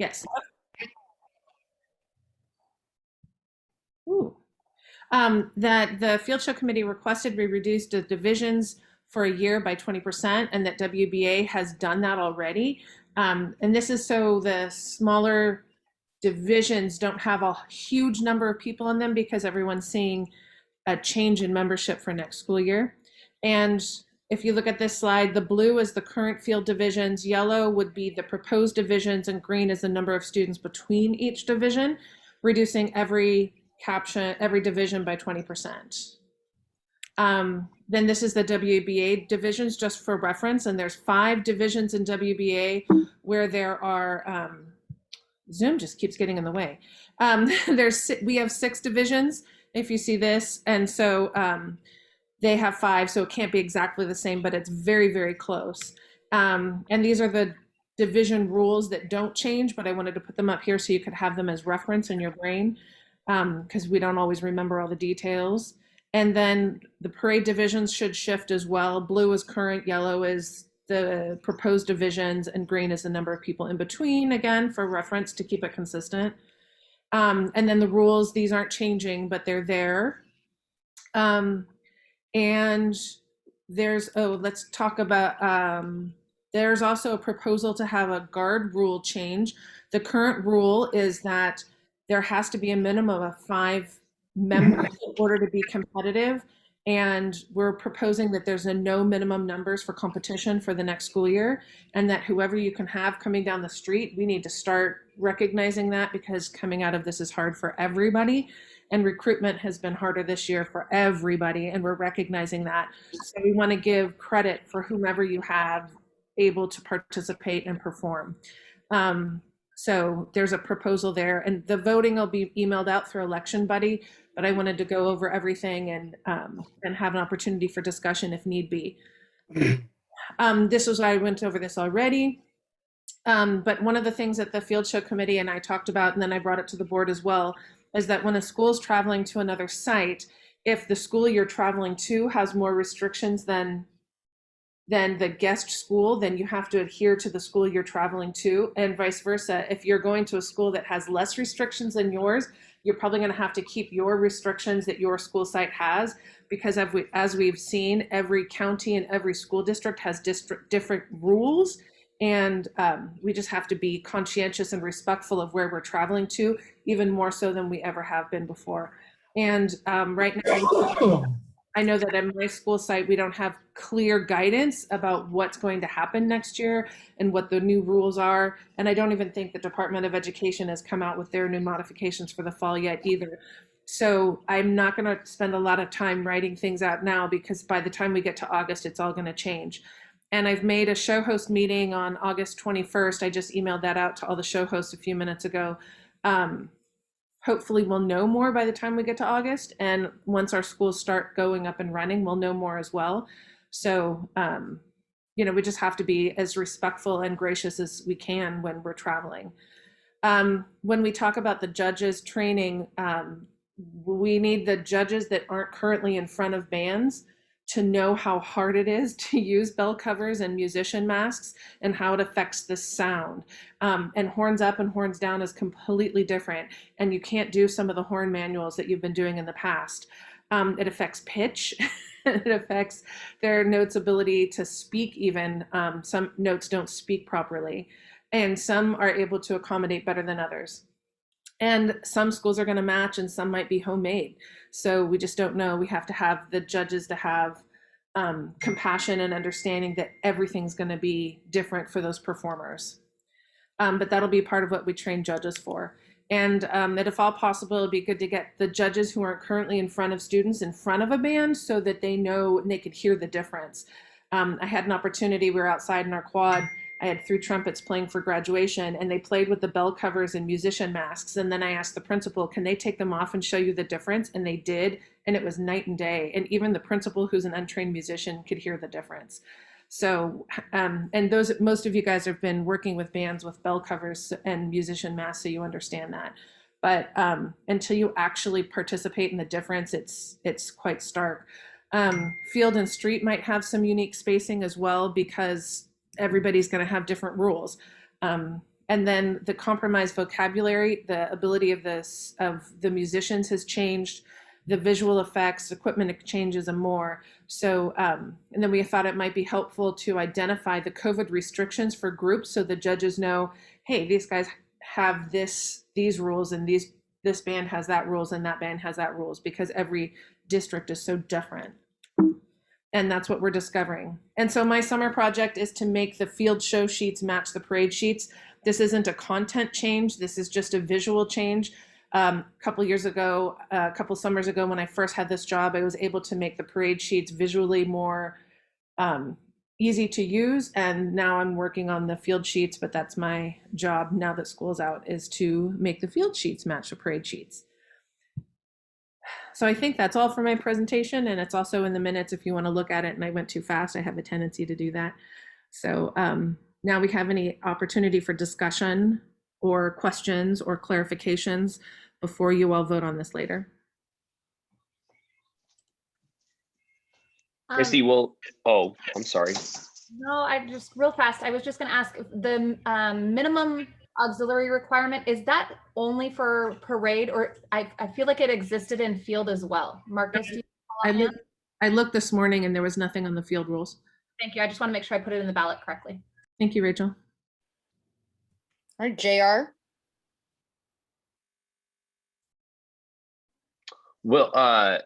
Yes. Ooh. That the field show committee requested we reduce the divisions for a year by 20%, and that WBA has done that already. And this is so the smaller divisions don't have a huge number of people in them because everyone's seeing a change in membership for next school year. And if you look at this slide, the blue is the current field divisions, yellow would be the proposed divisions, and green is the number of students between each division, reducing every division by 20%. Then this is the WBA divisions just for reference, and there's 5 divisions in WBA where there are, Zoom just keeps getting in the way. We have 6 divisions if you see this, and so they have 5, so it can't be exactly the same, but it's very, very close. And these are the division rules that don't change, but I wanted to put them up here so you could have them as reference in your brain, because we don't always remember all the details. And then the parade divisions should shift as well. Blue is current, yellow is the proposed divisions, and green is the number of people in between, again, for reference to keep it consistent. And then the rules, these aren't changing, but they're there. And there's, let's talk about, there's also a proposal to have a guard rule change. The current rule is that there has to be a minimum of 5 members in order to be competitive. And we're proposing that there's no minimum numbers for competition for the next school year, and that whoever you can have coming down the street, we need to start recognizing that, because coming out of this is hard for everybody. And recruitment has been harder this year for everybody, and we're recognizing that. So we want to give credit for whomever you have able to participate and perform. So there's a proposal there, and the voting will be emailed out through Election Buddy, but I wanted to go over everything and have an opportunity for discussion if need be. I went over this already. But one of the things that the field show committee and I talked about, and then I brought it to the board as well, is that when a school is traveling to another site, if the school you're traveling to has more restrictions than the guest school, then you have to adhere to the school you're traveling to, and vice versa. If you're going to a school that has less restrictions than yours, you're probably going to have to keep your restrictions that your school site has, because as we've seen, every county and every school district has different rules, and we just have to be conscientious and respectful of where we're traveling to, even more so than we ever have been before. And right now, I know that at my school site, we don't have clear guidance about what's going to happen next year and what the new rules are. And I don't even think the Department of Education has come out with their new modifications for the fall yet either. So I'm not going to spend a lot of time writing things out now, because by the time we get to August, it's all going to change. And I've made a show host meeting on August 21st. I just emailed that out to all the show hosts a few minutes ago. Hopefully we'll know more by the time we get to August. And once our schools start going up and running, we'll know more as well. So, we just have to be as respectful and gracious as we can when we're traveling. When we talk about the judges training, we need the judges that aren't currently in front of bands to know how hard it is to use bell covers and musician masks and how it affects the sound. And horns up and horns down is completely different. And you can't do some of the horn manuals that you've been doing in the past. It affects pitch. It affects their notes' ability to speak even. Some notes don't speak properly. And some are able to accommodate better than others. And some schools are going to match and some might be homemade. So we just don't know. We have to have the judges to have compassion and understanding that everything's going to be different for those performers. But that'll be part of what we train judges for. And that if all possible, it'd be good to get the judges who aren't currently in front of students in front of a band so that they know and they could hear the difference. I had an opportunity, we were outside in our quad, I had 3 trumpets playing for graduation, and they played with the bell covers and musician masks. And then I asked the principal, can they take them off and show you the difference? And they did, and it was night and day. And even the principal, who's an untrained musician, could hear the difference. So, and most of you guys have been working with bands with bell covers and musician masks, so you understand that. But until you actually participate in the difference, it's quite stark. Field and street might have some unique spacing as well, because everybody's going to have different rules. And then the compromised vocabulary, the ability of the musicians has changed, the visual effects, equipment changes, and more. So, and then we thought it might be helpful to identify the COVID restrictions for groups, so the judges know, hey, these guys have these rules, and this band has that rules, and that band has that rules, because every district is so different. And that's what we're discovering. And so my summer project is to make the field show sheets match the parade sheets. This isn't a content change. This is just a visual change. A couple years ago, a couple summers ago, when I first had this job, I was able to make the parade sheets visually more easy to use. And now I'm working on the field sheets, but that's my job now that school's out, is to make the field sheets match the parade sheets. So I think that's all for my presentation, and it's also in the minutes if you want to look at it. And I went too fast. I have a tendency to do that. So now we have any opportunity for discussion or questions or clarifications before you all vote on this later. Chrissy, I'm sorry. No, I just real fast. I was just going to ask, the minimum auxiliary requirement, is that only for parade, or I feel like it existed in field as well? Marcus, do you I looked this morning and there was nothing on the field rules. Thank you. I just want to make sure I put it in the ballot correctly. Thank you, Rachel. All right, JR. Well,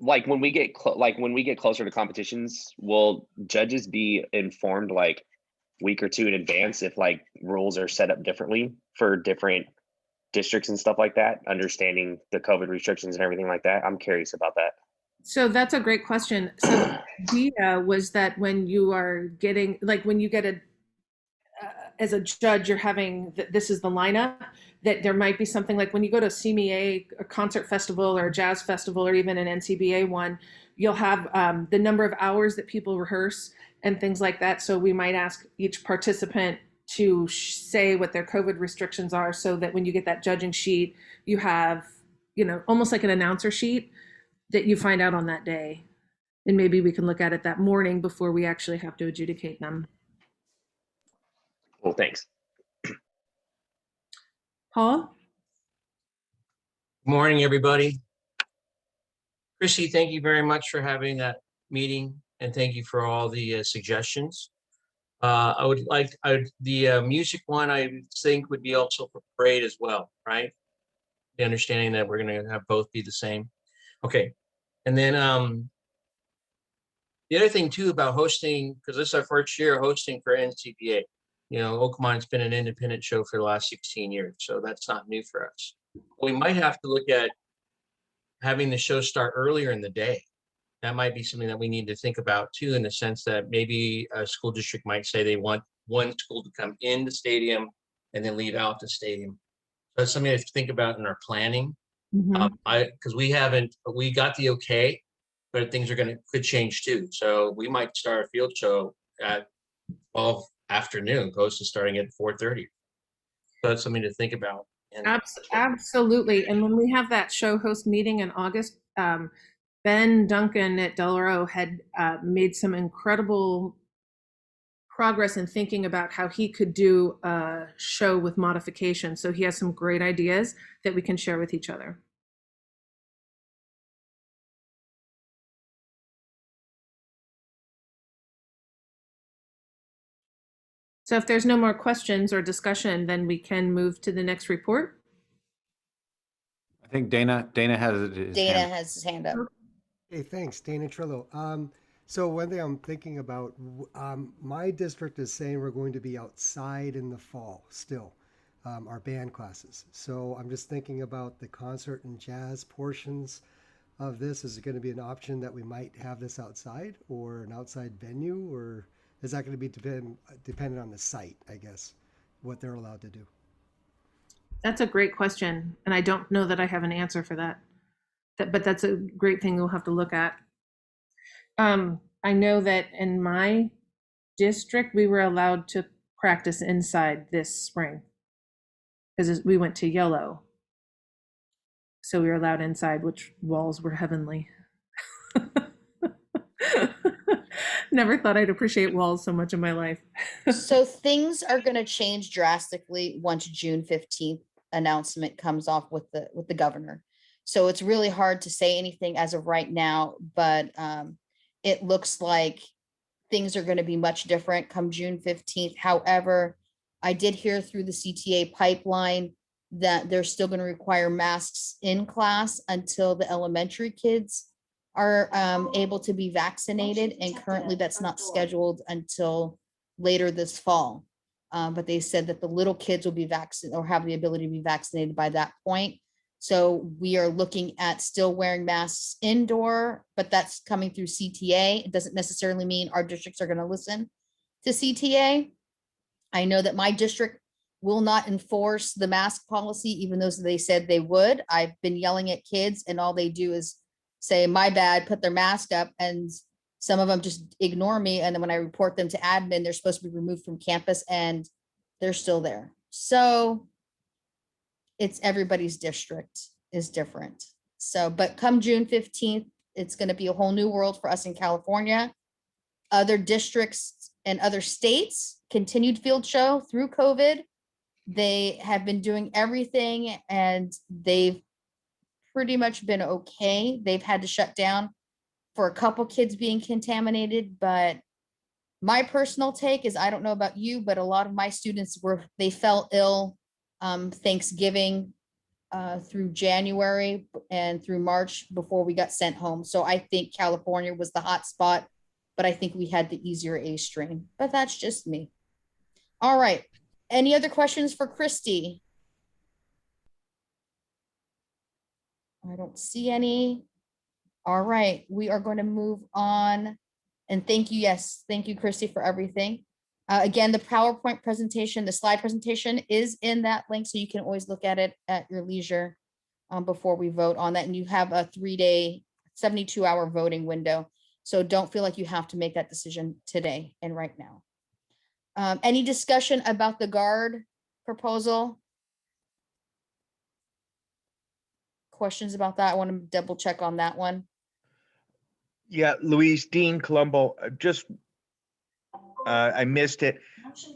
like when we get closer to competitions, will judges be informed like week or two in advance if like rules are set up differently for different districts and stuff like that, understanding the COVID restrictions and everything like that? I'm curious about that. So that's a great question. So the idea was that when you are getting, like when you get as a judge, you're having, this is the lineup, that there might be something like when you go to CMEA, a concert festival or a jazz festival, or even an NCBA one, you'll have the number of hours that people rehearse and things like that. So we might ask each participant to say what their COVID restrictions are, so that when you get that judging sheet, you have, almost like an announcer sheet that you find out on that day. And maybe we can look at it that morning before we actually have to adjudicate them. Well, thanks. Paul? Good morning, everybody. Chrissy, thank you very much for having that meeting, and thank you for all the suggestions. The music one, I think would be also for parade as well, right? The understanding that we're going to have both be the same. Okay. And then the other thing too about hosting, because this is our first year hosting for NCBA. Oakmont's been an independent show for the last 16 years, so that's not new for us. We might have to look at having the show start earlier in the day. That might be something that we need to think about too, in the sense that maybe a school district might say they want one school to come in the stadium and then leave out the stadium. So that's something to think about in our planning. Because we got the okay, but things could change too. So we might start a field show at 12 afternoon, opposed to starting at 4:30. So that's something to think about. Absolutely. And when we have that show host meeting in August, Ben Duncan at Delaro had made some incredible progress in thinking about how he could do a show with modification. So he has some great ideas that we can share with each other. So if there's no more questions or discussion, then we can move to the next report. I think Dana has his hand up. Hey, thanks, Dana Trillo. So one thing I'm thinking about, my district is saying we're going to be outside in the fall still, our band classes. So I'm just thinking about the concert and jazz portions of this. Is it going to be an option that we might have this outside, or an outside venue, or is that going to be dependent on the site, I guess, what they're allowed to do? That's a great question, and I don't know that I have an answer for that. But that's a great thing we'll have to look at. I know that in my district, we were allowed to practice inside this spring because we went to yellow. So we were allowed inside, which walls were heavenly. Never thought I'd appreciate walls so much in my life. So things are going to change drastically once June 15th announcement comes off with the governor. So it's really hard to say anything as of right now, but it looks like things are going to be much different come June 15th. However, I did hear through the CTA pipeline that they're still going to require masks in class until the elementary kids are able to be vaccinated. And currently that's not scheduled until later this fall. But they said that the little kids will be vaccinated or have the ability to be vaccinated by that point. So we are looking at still wearing masks indoor, but that's coming through CTA. It doesn't necessarily mean our districts are going to listen to CTA. I know that my district will not enforce the mask policy, even though they said they would. I've been yelling at kids and all they do is say, my bad, put their mask up. And some of them just ignore me. And then when I report them to admin, they're supposed to be removed from campus and they're still there. So it's everybody's district is different. So, but come June 15th, it's going to be a whole new world for us in California. Other districts and other states continued field show through COVID. They have been doing everything and they've pretty much been okay. They've had to shut down for a couple kids being contaminated, but my personal take is, I don't know about you, but a lot of my students they fell ill Thanksgiving through January and through March before we got sent home. So I think California was the hot spot, but I think we had the easier A strain, but that's just me. All right. Any other questions for Christy? I don't see any. All right, we are going to move on. And thank you. Yes, thank you, Christy, for everything. Again, the PowerPoint presentation, the slide presentation is in that link, so you can always look at it at your leisure before we vote on that. And you have a 3-day, 72-hour voting window. So don't feel like you have to make that decision today and right now. Any discussion about the guard proposal? Questions about that? I want to double check on that one. Yeah, Louise, Dean Colombo, I missed it.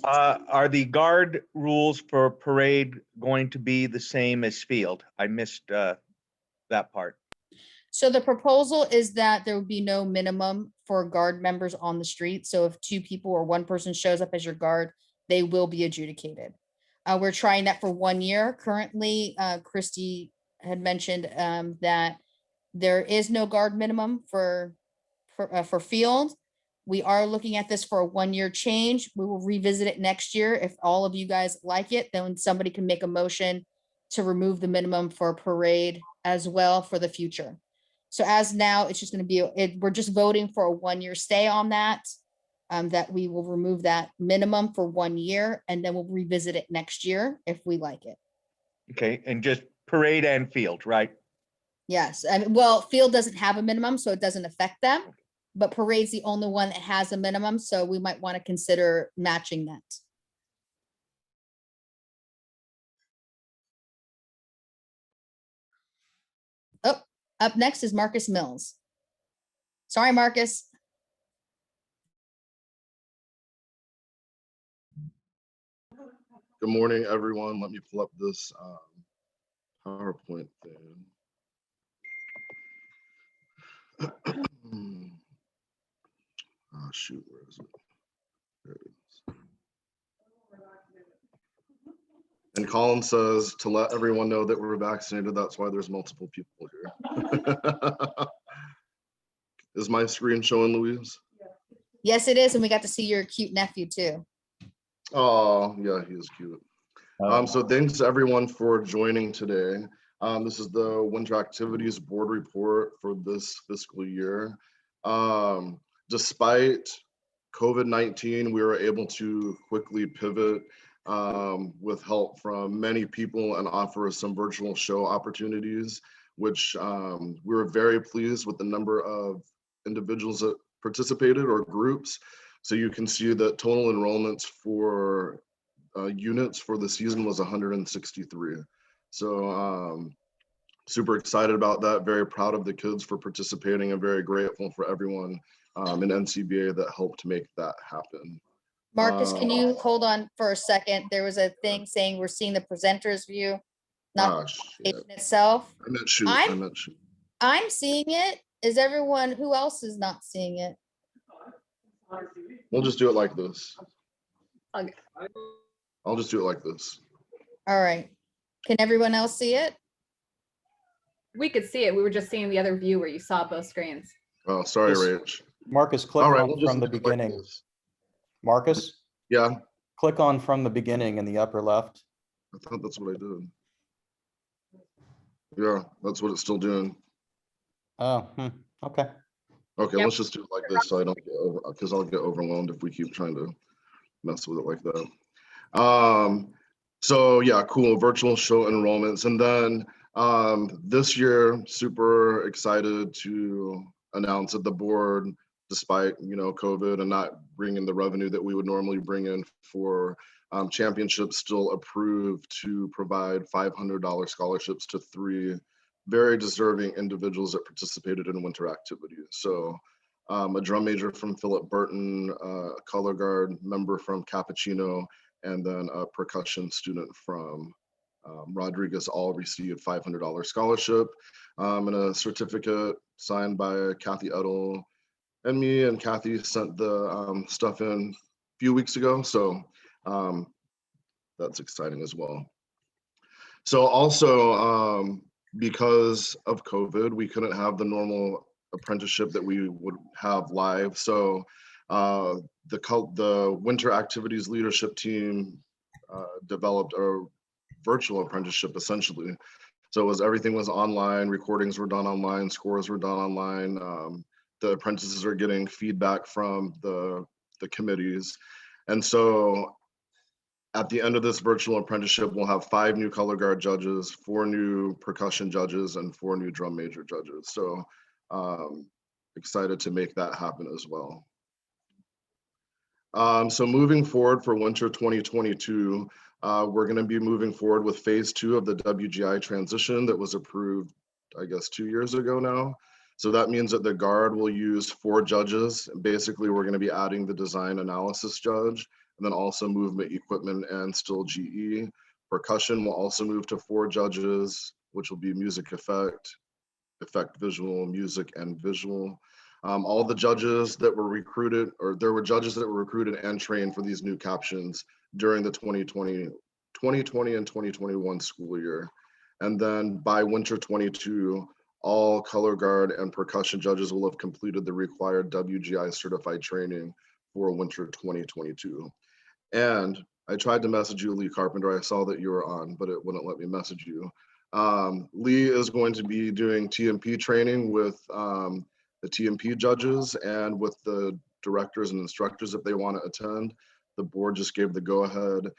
Are the guard rules for parade going to be the same as field? I missed that part. So the proposal is that there would be no minimum for guard members on the street. So if 2 people or 1 person shows up as your guard, they will be adjudicated. We're trying that for 1 year. Currently, Christy had mentioned that there is no guard minimum for field. We are looking at this for a 1-year change. We will revisit it next year. If all of you guys like it, then somebody can make a motion to remove the minimum for parade as well for the future. So as now, it's just going to be, we're just voting for a 1-year stay on that, that we will remove that minimum for 1 year, and then we'll revisit it next year if we like it. Okay, and just parade and field, right? Yes, I mean, well, field doesn't have a minimum, so it doesn't affect them, but parade's the only one that has a minimum, so we might want to consider matching that. Oh, up next is Marcus Mills. Sorry, Marcus. Good morning, everyone. Let me pull up this PowerPoint thing. Oh, shoot, where is it? There it is. And Colin says to let everyone know that we're vaccinated. That's why there's multiple people here. Is my screen showing, Louise? Yes, it is. And we got to see your cute nephew too. Oh, yeah, he is cute. So thanks everyone for joining today. This is the Winter Activities Board report for this fiscal year. Despite COVID-19, we were able to quickly pivot with help from many people and offer some virtual show opportunities, which we were very pleased with the number of individuals that participated or groups. So you can see that total enrollments for units for the season was 163. So super excited about that, very proud of the kids for participating and very grateful for everyone in NCBA that helped make that happen. Marcus, can you hold on for a second? There was a thing saying we're seeing the presenter's view, not the presentation itself. I meant shoot. I meant shoot. I'm seeing it. Is everyone, who else is not seeing it? We'll just do it like this. Okay. I'll just do it like this. All right. Can everyone else see it? We could see it. We were just seeing the other view where you saw both screens. Oh, sorry, Yes. Rach. Marcus, click All right, on we'll just from the do it like beginning. this. Marcus, Yeah, click on from the beginning in the upper left. I thought that's what I did. Yeah, that's what it's still doing. Oh, okay. Okay, Yep. let's just do it like this so I don't get over, because I'll get overwhelmed if we keep trying to mess with it like that. So yeah, cool, virtual show enrollments. And then this year, super excited to announce that the board, despite, you know, COVID and not bringing the revenue that we would normally bring in for championships, still approved to provide $500 scholarships to 3 very deserving individuals that participated in winter activities. So a drum major from Philip Burton, a color guard member from Cappuccino, and then a percussion student from Rodriguez all received $500 scholarship and a certificate signed by Kathy Edel and me. And Kathy sent the stuff in a few weeks ago. So that's exciting as well. So also, because of COVID, we couldn't have the normal apprenticeship that we would have live. So the winter activities leadership team developed a virtual apprenticeship essentially. So everything was online, recordings were done online, scores were done online. The apprentices are getting feedback from the committees. And so at the end of this virtual apprenticeship, we'll have 5 new color guard judges, 4 new percussion judges, and 4 new drum major judges. So excited to make that happen as well. So moving forward for winter 2022, we're going to be moving forward with phase 2 of the WGI transition that was approved, I guess, 2 years ago now. So that means that the guard will use 4 judges. Basically, we're going to be adding the design analysis judge, and then also movement, equipment, and still GE. Percussion will also move to 4 judges, which will be music effect visual, music, and visual. All the judges that were recruited, or there were judges that were recruited and trained for these new captions during the 2020 and 2021 school year. And then by winter 22, all color guard and percussion judges will have completed the required WGI certified training for winter 2022. And I tried to message you, Lee Carpenter. I saw that you were on, but it wouldn't let me message you. Lee is going to be doing TMP training with the TMP judges and with the directors and instructors if they want to attend. The board just gave the go-ahead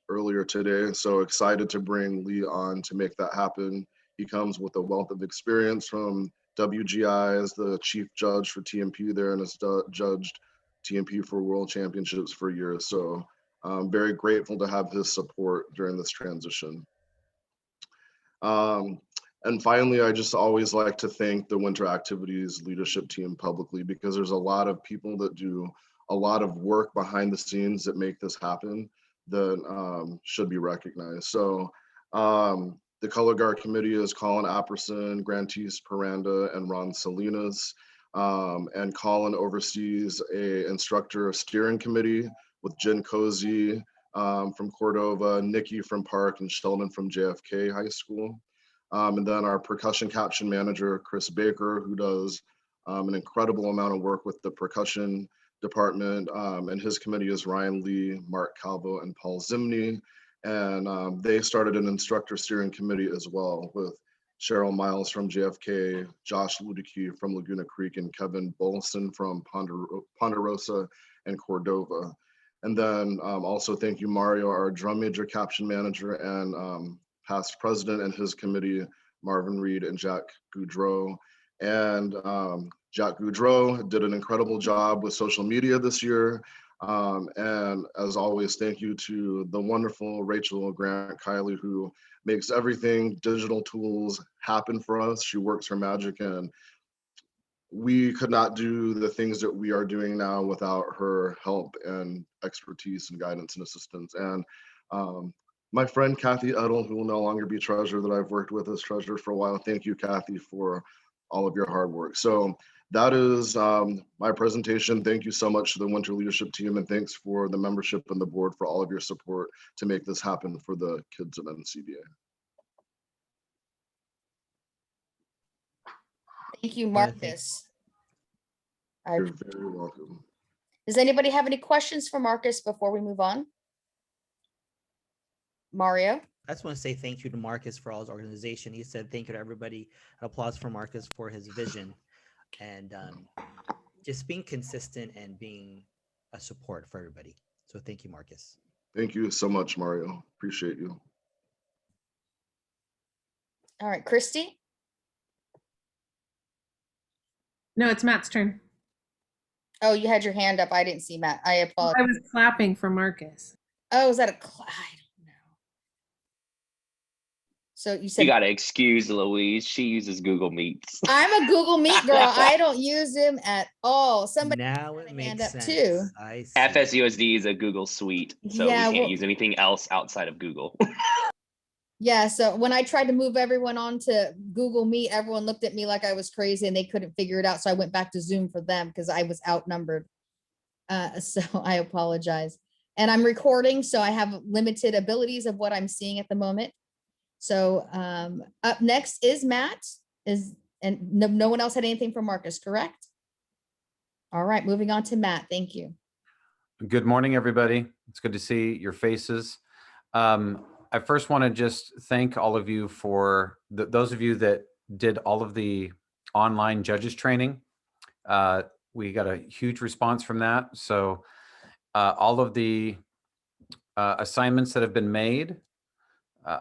earlier today. So excited to bring Lee on to make that happen. He comes with a wealth of experience from WGI as the chief judge for TMP there and has judged TMP for world championships for years. So I'm very grateful to have his support during this transition. And finally, I just always like to thank the winter activities leadership team publicly, because there's a lot of people that do a lot of work behind the scenes that make this happen that should be recognized. So the color guard committee is Colin Apperson, Grantis Paranda, and Ron Salinas. And Colin oversees a instructor steering committee with Jen Cozy from Cordova, Nikki from Park, and Sheldon from JFK High School. And then our percussion caption manager, Chris Baker, who does an incredible amount of work with the percussion department. And his committee is Ryan Lee, Mark Calvo, and Paul Zimney. And they started an instructor steering committee as well with Cheryl Miles from JFK, Josh Ludicky from Laguna Creek, and Kevin Bolson from Ponderosa and Cordova. And then also thank you, Mario, our drum major caption manager and past president, and his committee, Marvin Reed and Jack Goudreau. And Jack Goudreau did an incredible job with social media this year. And as always, thank you to the wonderful Rachel Grant Kiley, who makes everything digital tools happen for us. She works her magic, and we could not do the things that we are doing now without her help and expertise and guidance and assistance. And my friend Kathy Edel, who will no longer be treasurer, that I've worked with as treasurer for a while. Thank you, Kathy, for all of your hard work. So that is my presentation. Thank you so much to the Winter Leadership Team, and thanks for the membership and the board for all of your support to make this happen for the kids of NCBA. Thank you, wanna thank- Marcus. You're very welcome. Does anybody have any questions for Marcus before we move on? Mario? I just want to say thank you to Marcus for all his organization. He said thank you to everybody. Applause for Marcus for his vision and just being consistent and being a support for everybody. So thank you, Marcus. Thank you so much, Mario. Appreciate you. All right, Christy? No, it's Matt's turn. Oh, you had your hand up. I didn't see Matt. I apologize. I was clapping for Marcus. Oh, is that a, I don't know. So you You said, gotta excuse Louise. She uses Google Meets. I'm a Google Meet girl. I don't use them at all. Somebody Now had it a hand makes up sense. too. I see. FSUSD is a Google suite, so Yeah, we can't well- use anything else outside of Google. Yeah, so when I tried to move everyone on to Google Meet, everyone looked at me like I was crazy and they couldn't figure it out. So I went back to Zoom for them because I was outnumbered. So I apologize. And I'm recording, so I have limited abilities of what I'm seeing at the moment. So up next is Matt. And no one else had anything for Marcus, correct? All right, moving on to Matt. Thank you. Good morning, everybody. It's good to see your faces. I first want to just thank all of you for those of you that did all of the online judges training. We got a huge response from that. So all of the assignments that have been made,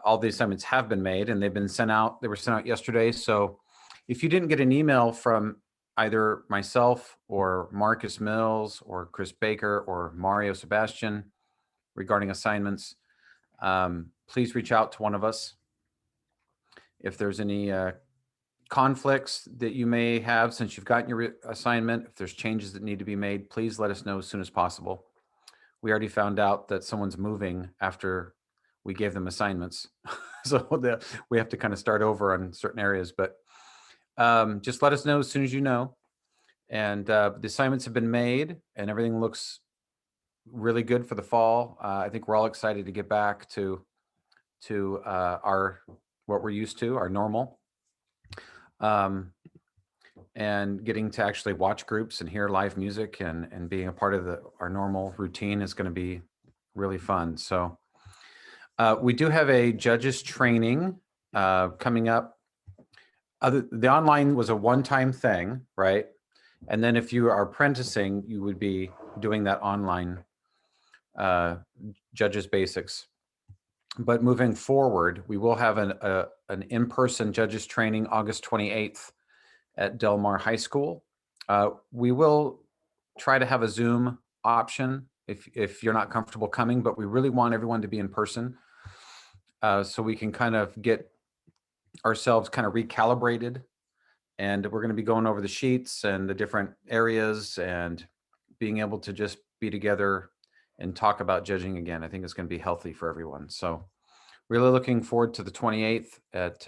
all the assignments have been made and they've been sent out. They were sent out yesterday. So if you didn't get an email from either myself or Marcus Mills or Chris Baker or Mario Sebastian regarding assignments, please reach out to one of us. If there's any conflicts that you may have since you've gotten your assignment, if there's changes that need to be made, please let us know as soon as possible. We already found out that someone's moving after we gave them assignments. So we have to kind of start over on certain areas, but just let us know as soon as you know. And the assignments have been made and everything looks really good for the fall. I think we're all excited to get back to what we're used to, our normal, and getting to actually watch groups and hear live music and being a part of our normal routine is going to be really fun. So we do have a judges training coming up. The online was a one-time thing, right? And then if you are apprenticing, you would be doing that online judges basics. But moving forward, we will have an in-person judges training August 28th at Del Mar High School. We will try to have a Zoom option if you're not comfortable coming, but we really want everyone to be in person so we can kind of get ourselves kind of recalibrated. And we're going to be going over the sheets and the different areas and being able to just be together and talk about judging again. I think it's going to be healthy for everyone. So really looking forward to the 28th at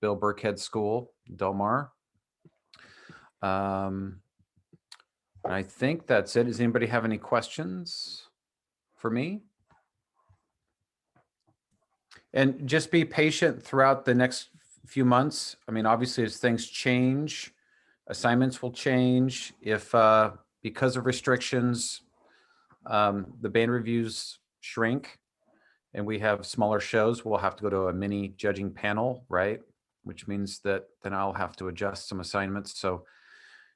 Bill Burkhead School, Del Mar. I think that's it. Does anybody have any questions for me? And just be patient throughout the next few months. I mean, obviously as things change, assignments will change. If because of restrictions, the band reviews shrink and we have smaller shows, we'll have to go to a mini judging panel, right? Which means that then I'll have to adjust some assignments. So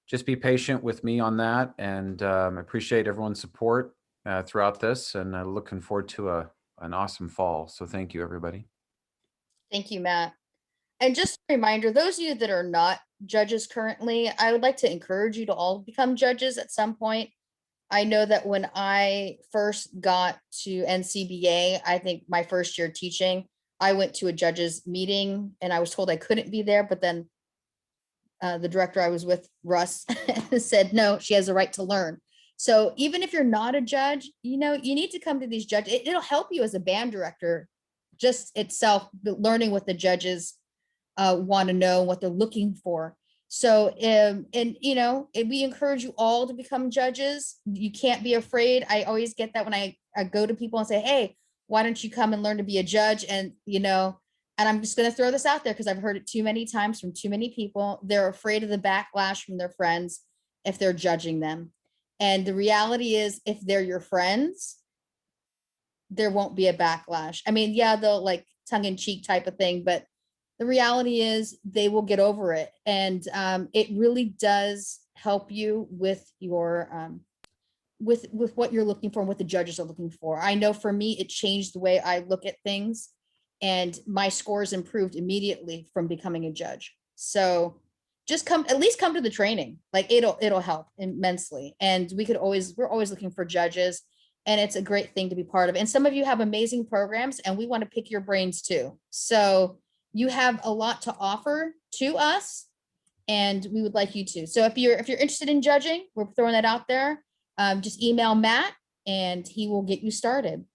just be patient with me on that. And I appreciate everyone's support throughout this and looking forward to an awesome fall. So thank you, everybody. Thank you, Matt. And just a reminder, those of you that are not judges currently, I would like to encourage you to all become judges at some point. I know that when I first got to NCBA, I think my first year teaching, I went to a judges meeting and I was told I couldn't be there, but then the director I was with, Russ, said, no, she has the right to learn. So even if you're not a judge, you know, you need to come to these judges. It'll help you as a band director, just itself, learning what the judges want to know, what they're looking for. So, and you know, we encourage you all to become judges. You can't be afraid. I always get that when I go to people and say, hey, why don't you come and learn to be a judge? And, you know, and I'm just going to throw this out there because I've heard it too many times from too many people. They're afraid of the backlash from their friends if they're judging them. And the reality is, if they're your friends, there won't be a backlash. I mean, yeah, they'll like tongue in cheek type of thing, but the reality is they will get over it. And it really does help you with your, with what you're looking for and what the judges are looking for. I know for me, it changed the way I look at things, and my scores improved immediately from becoming a judge. So just come, at least come to the training. Like it'll help immensely. And we're always looking for judges, and it's a great thing to be part of. And some of you have amazing programs, and we want to pick your brains too. So you have a lot to offer to us, and we would like you to. So if you're interested in judging, we're throwing that out there. Just email Matt and he will get you started.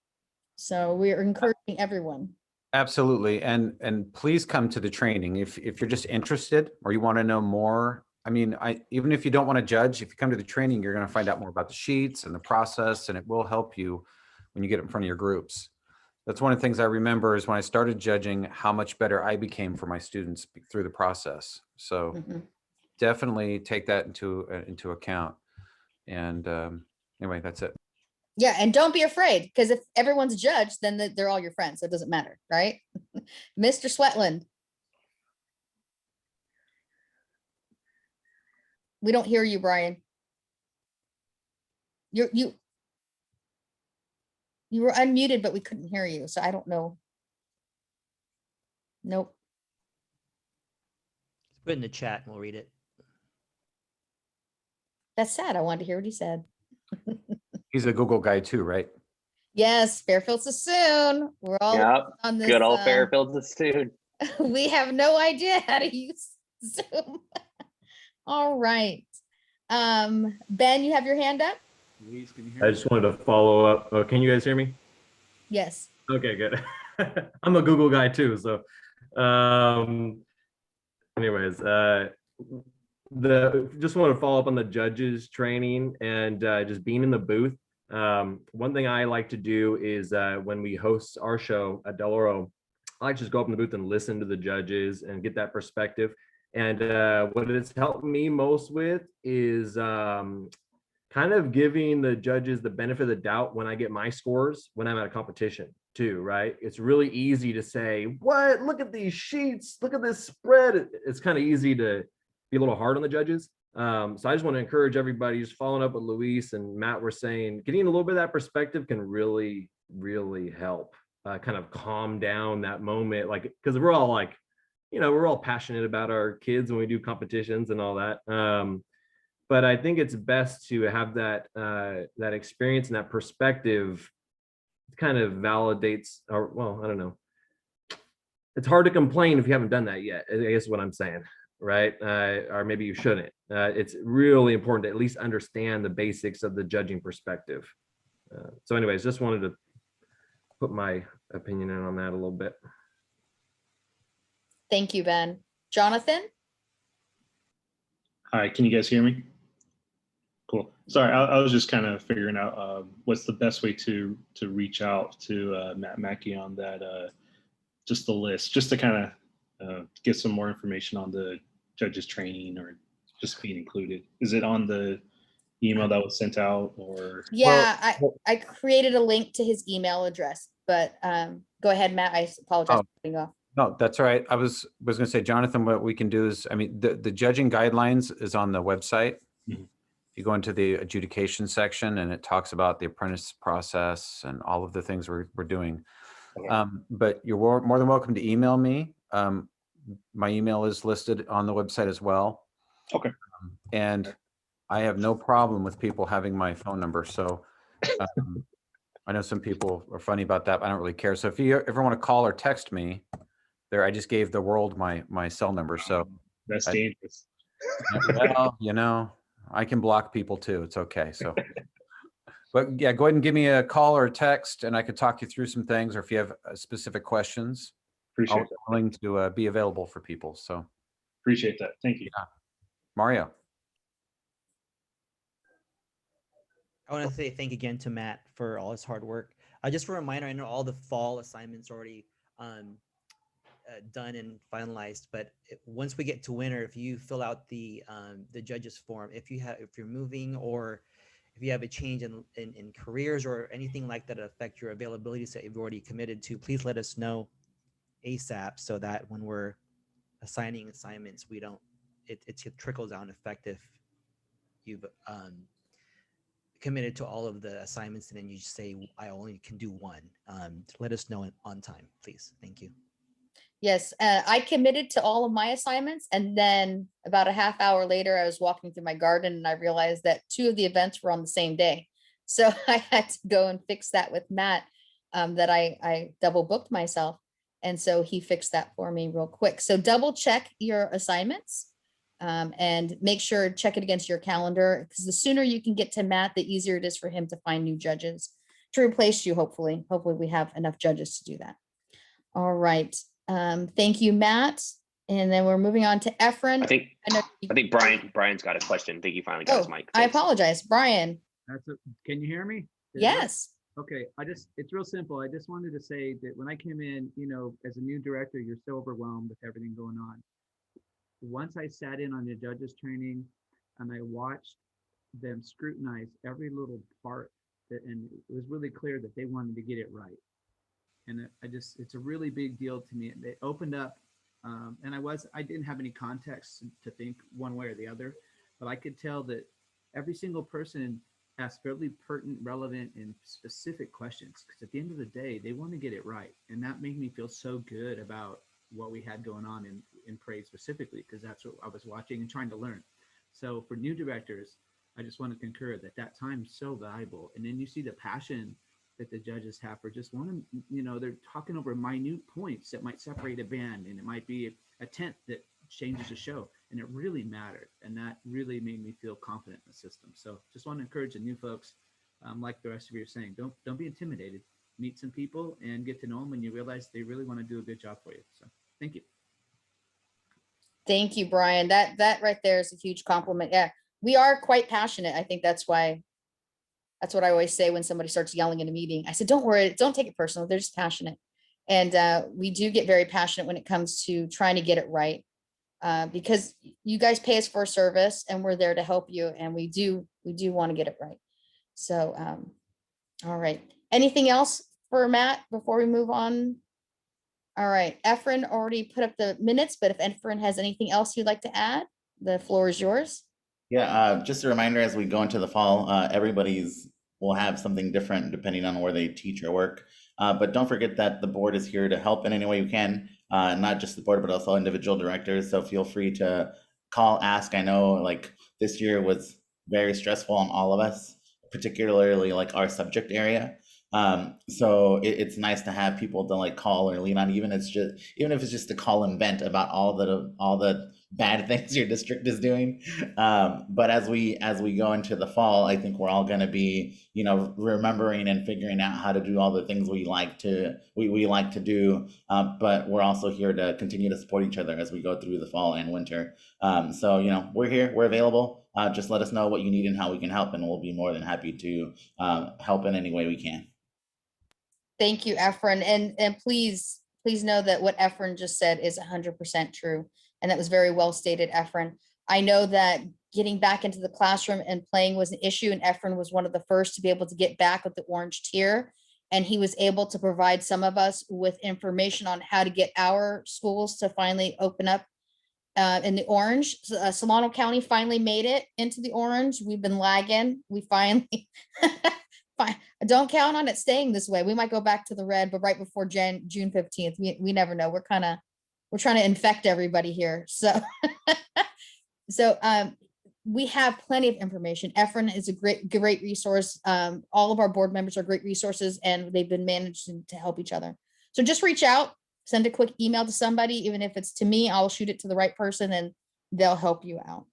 So we're encouraging everyone. Absolutely. And please come to the training if you're just interested or you want to know more. I mean, even if you don't want to judge, if you come to the training, you're going to find out more about the sheets and the process, and it will help you when you get in front of your groups. That's one of the things I remember is when I started judging, how much better I became for my students through the process. So definitely take that into account. And anyway, that's it. Yeah, and don't be afraid, because if everyone's judged, then they're all your friends. So it doesn't matter, right? Mr. Sweatland. We don't hear you, Brian. You were unmuted, but we couldn't hear you. So I don't know. Nope. Put it in the chat and we'll read it. That's sad. I wanted to hear what he said. He's a Google guy too, right? Yes, Fairfield Sassoon. We're all on this. Good old Fairfield Sassoon. We have no idea how to use Zoom. All right. Ben, you have your hand up? I just wanted to follow up. Oh, can you guys hear me? Yes. Okay, good. I'm a Google guy too. So anyways, just want to follow up on the judges training and just being in the booth. One thing I like to do is when we host our show at Del Oro, I like to just go up in the booth and listen to the judges and get that perspective. And what it's helped me most with is kind of giving the judges the benefit of the doubt when I get my scores when I'm at a competition too, right? It's really easy to say, what, look at these sheets, look at this spread. It's kind of easy to be a little hard on the judges. So I just want to encourage everybody, just following up with Luis and Matt were saying, getting a little bit of that perspective can really, really help kind of calm down that moment. Like, because we're all like, you know, we're all passionate about our kids when we do competitions and all that. But I think it's best to have that that experience and that perspective kind of validates, or well, I don't know. It's hard to complain if you haven't done that yet, I guess is what I'm saying, right? Or maybe you shouldn't. It's really important to at least understand the basics of the judging perspective. So anyways, just wanted to put my opinion in on that a little bit. Thank you, Ben. Jonathan? Hi, can you guys hear me? Cool. Sorry, I was just kind of figuring out what's the best way to reach out to Matt Mackey on that, just the list, just to kind of get some more information on the judges training or just being included. Is it on the email that was sent out or? Yeah, I created a link to his email address, but go ahead, Matt. I apologize for cutting off. No, that's all right. I was going to say, Jonathan, what we can do is, I mean, the judging guidelines is on the website. Mm-hmm. You go into the adjudication section and it talks about the apprentice process and all of the things we're doing. Okay. But you're more than welcome to email me. My email is listed on the website as well. Okay. And I have no problem with people having my phone number. So I know some people are funny about that, but I don't really care. So if you ever want to call or text me, there, I just gave the world my cell number. So that's dangerous. Well, I can block people too. It's okay. So, but yeah, go ahead and give me a call or a text and I could talk you through some things, or if you have specific questions, Appreciate I'm that. willing to be available for people. So, Appreciate that. Thank you. yeah. Mario. I want to say thank again to Matt for all his hard work. Just a reminder, I know all the fall assignments already done and finalized, but once we get to winter, if you fill out the judges form, if you're moving or if you have a change in careers or anything like that affect your availabilities that you've already committed to, please let us know ASAP so that when we're assigning assignments, we don't it trickles down effect if you've committed to all of the assignments and then you just say I only can do one. Let us know on time, please. Thank you. Yes, I committed to all of my assignments, and then about a half hour later, I was walking through my garden and I realized that 2 of the events were on the same day. So I had to go and fix that with Matt, that I double booked myself. And so he fixed that for me real quick. So double check your assignments, and make sure, check it against your calendar, because the sooner you can get to Matt, the easier it is for him to find new judges to replace you. Hopefully we have enough judges to do that. All right. Thank you, Matt. And then we're moving on to Efren. I think Brian's got a question. I think he finally got his mic. I apologize, Brian. Can you hear me? Yes. Okay, it's real simple. I just wanted to say that when I came in, as a new director, you're so overwhelmed with everything going on. Once I sat in on the judges training and I watched them scrutinize every little part, and it was really clear that they wanted to get it right. And it's a really big deal to me. They opened up, and I didn't have any context to think one way or the other, but I could tell that every single person asked fairly pertinent, relevant, and specific questions, because at the end of the day, they want to get it right. And that made me feel so good about what we had going on in parade specifically, because that's what I was watching and trying to learn. So for new directors, I just want to concur that time is so valuable. And then you see the passion that the judges have for just one, they're talking over minute points that might separate a band, and it might be a tent that changes a show, and it really mattered. And that really made me feel confident in the system. So just want to encourage the new folks, like the rest of you are saying, don't be intimidated. Meet some people and get to know them, and you realize they really want to do a good job for you. So thank you. Thank you, Brian. That right there is a huge compliment. Yeah, we are quite passionate. I think that's what I always say when somebody starts yelling in a meeting. I said, don't worry, don't take it personal. They're just passionate. And we do get very passionate when it comes to trying to get it right, because you guys pay us for a service and we're there to help you. And we do want to get it right. So, all right. Anything else for Matt before we move on? All right. Efren already put up the minutes, but if Efren has anything else you'd like to add, the floor is yours. Yeah, just a reminder as we go into the fall, will have something different depending on where they teach or work. But don't forget that the board is here to help in any way you can, not just the board, but also individual directors. So feel free to call, ask. I know like this year was very stressful on all of us, particularly like our subject area. So it's nice to have people to like call or lean on, even if it's just to call and vent about all the bad things your district is doing. But as we go into the fall, I think we're all going to be, remembering and figuring out how to do all the things we like to do. But we're also here to continue to support each other as we go through the fall and winter. So, we're here, we're available. Just let us know what you need and how we can help, and we'll be more than happy to help in any way we can. Thank you, Efren. And please know that what Efren just said is 100% true. And that was very well stated, Efren. I know that getting back into the classroom and playing was an issue, and Efren was one of the first to be able to get back with the orange tier. And he was able to provide some of us with information on how to get our schools to finally open up in the orange. Solano County finally made it into the orange. We've been lagging. We finally... Don't count on it staying this way. We might go back to the red, but right before June 15th, we never know. We're trying to infect everybody here. So, we have plenty of information. Efren is a great resource. All of our board members are great resources, and they've been managing to help each other. So just reach out, send a quick email to somebody, even if it's to me, I'll shoot it to the right person, and they'll help you out.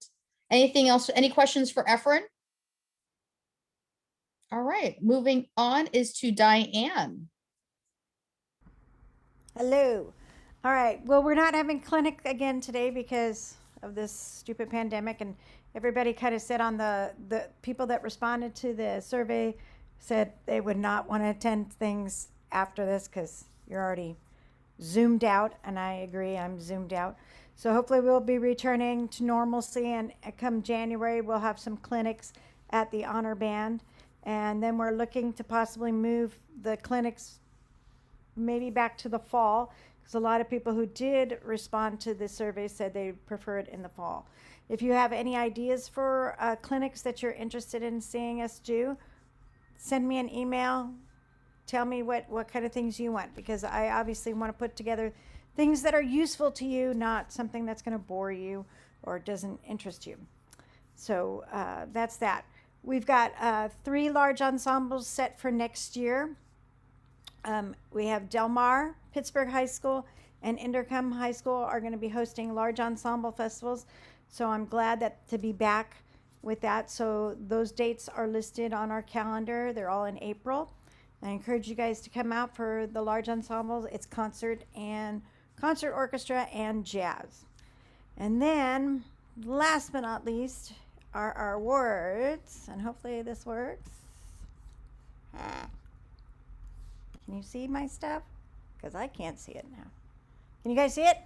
Anything else? Any questions for Efren? All right, moving on is to Diane. Hello. All right. Well, we're not having clinic again today because of this stupid pandemic, and everybody kind of said on the people that responded to the survey said they would not want to attend things after this because you're already zoomed out, and I agree, I'm zoomed out. So hopefully we'll be returning to normalcy, and come January we'll have some clinics at the Honor Band, and then we're looking to possibly move the clinics maybe back to the fall, because a lot of people who did respond to the survey said they prefer it in the fall. If you have any ideas for clinics that you're interested in seeing us do, send me an email. Tell me what kind of things you want, because I obviously want to put together things that are useful to you, not something that's going to bore you or doesn't interest you. So that's that. We've got 3 large ensembles set for next year. We have Del Mar, Pittsburgh High School, and Inderkum High School are going to be hosting large ensemble festivals. So I'm glad to be back with that. So those dates are listed on our calendar. They're all in April. I encourage you guys to come out for the large ensembles. It's concert, orchestra, and jazz. And then last but not least are our awards, and hopefully this works. Can you see my stuff? Because I can't see it now. Can you guys see it?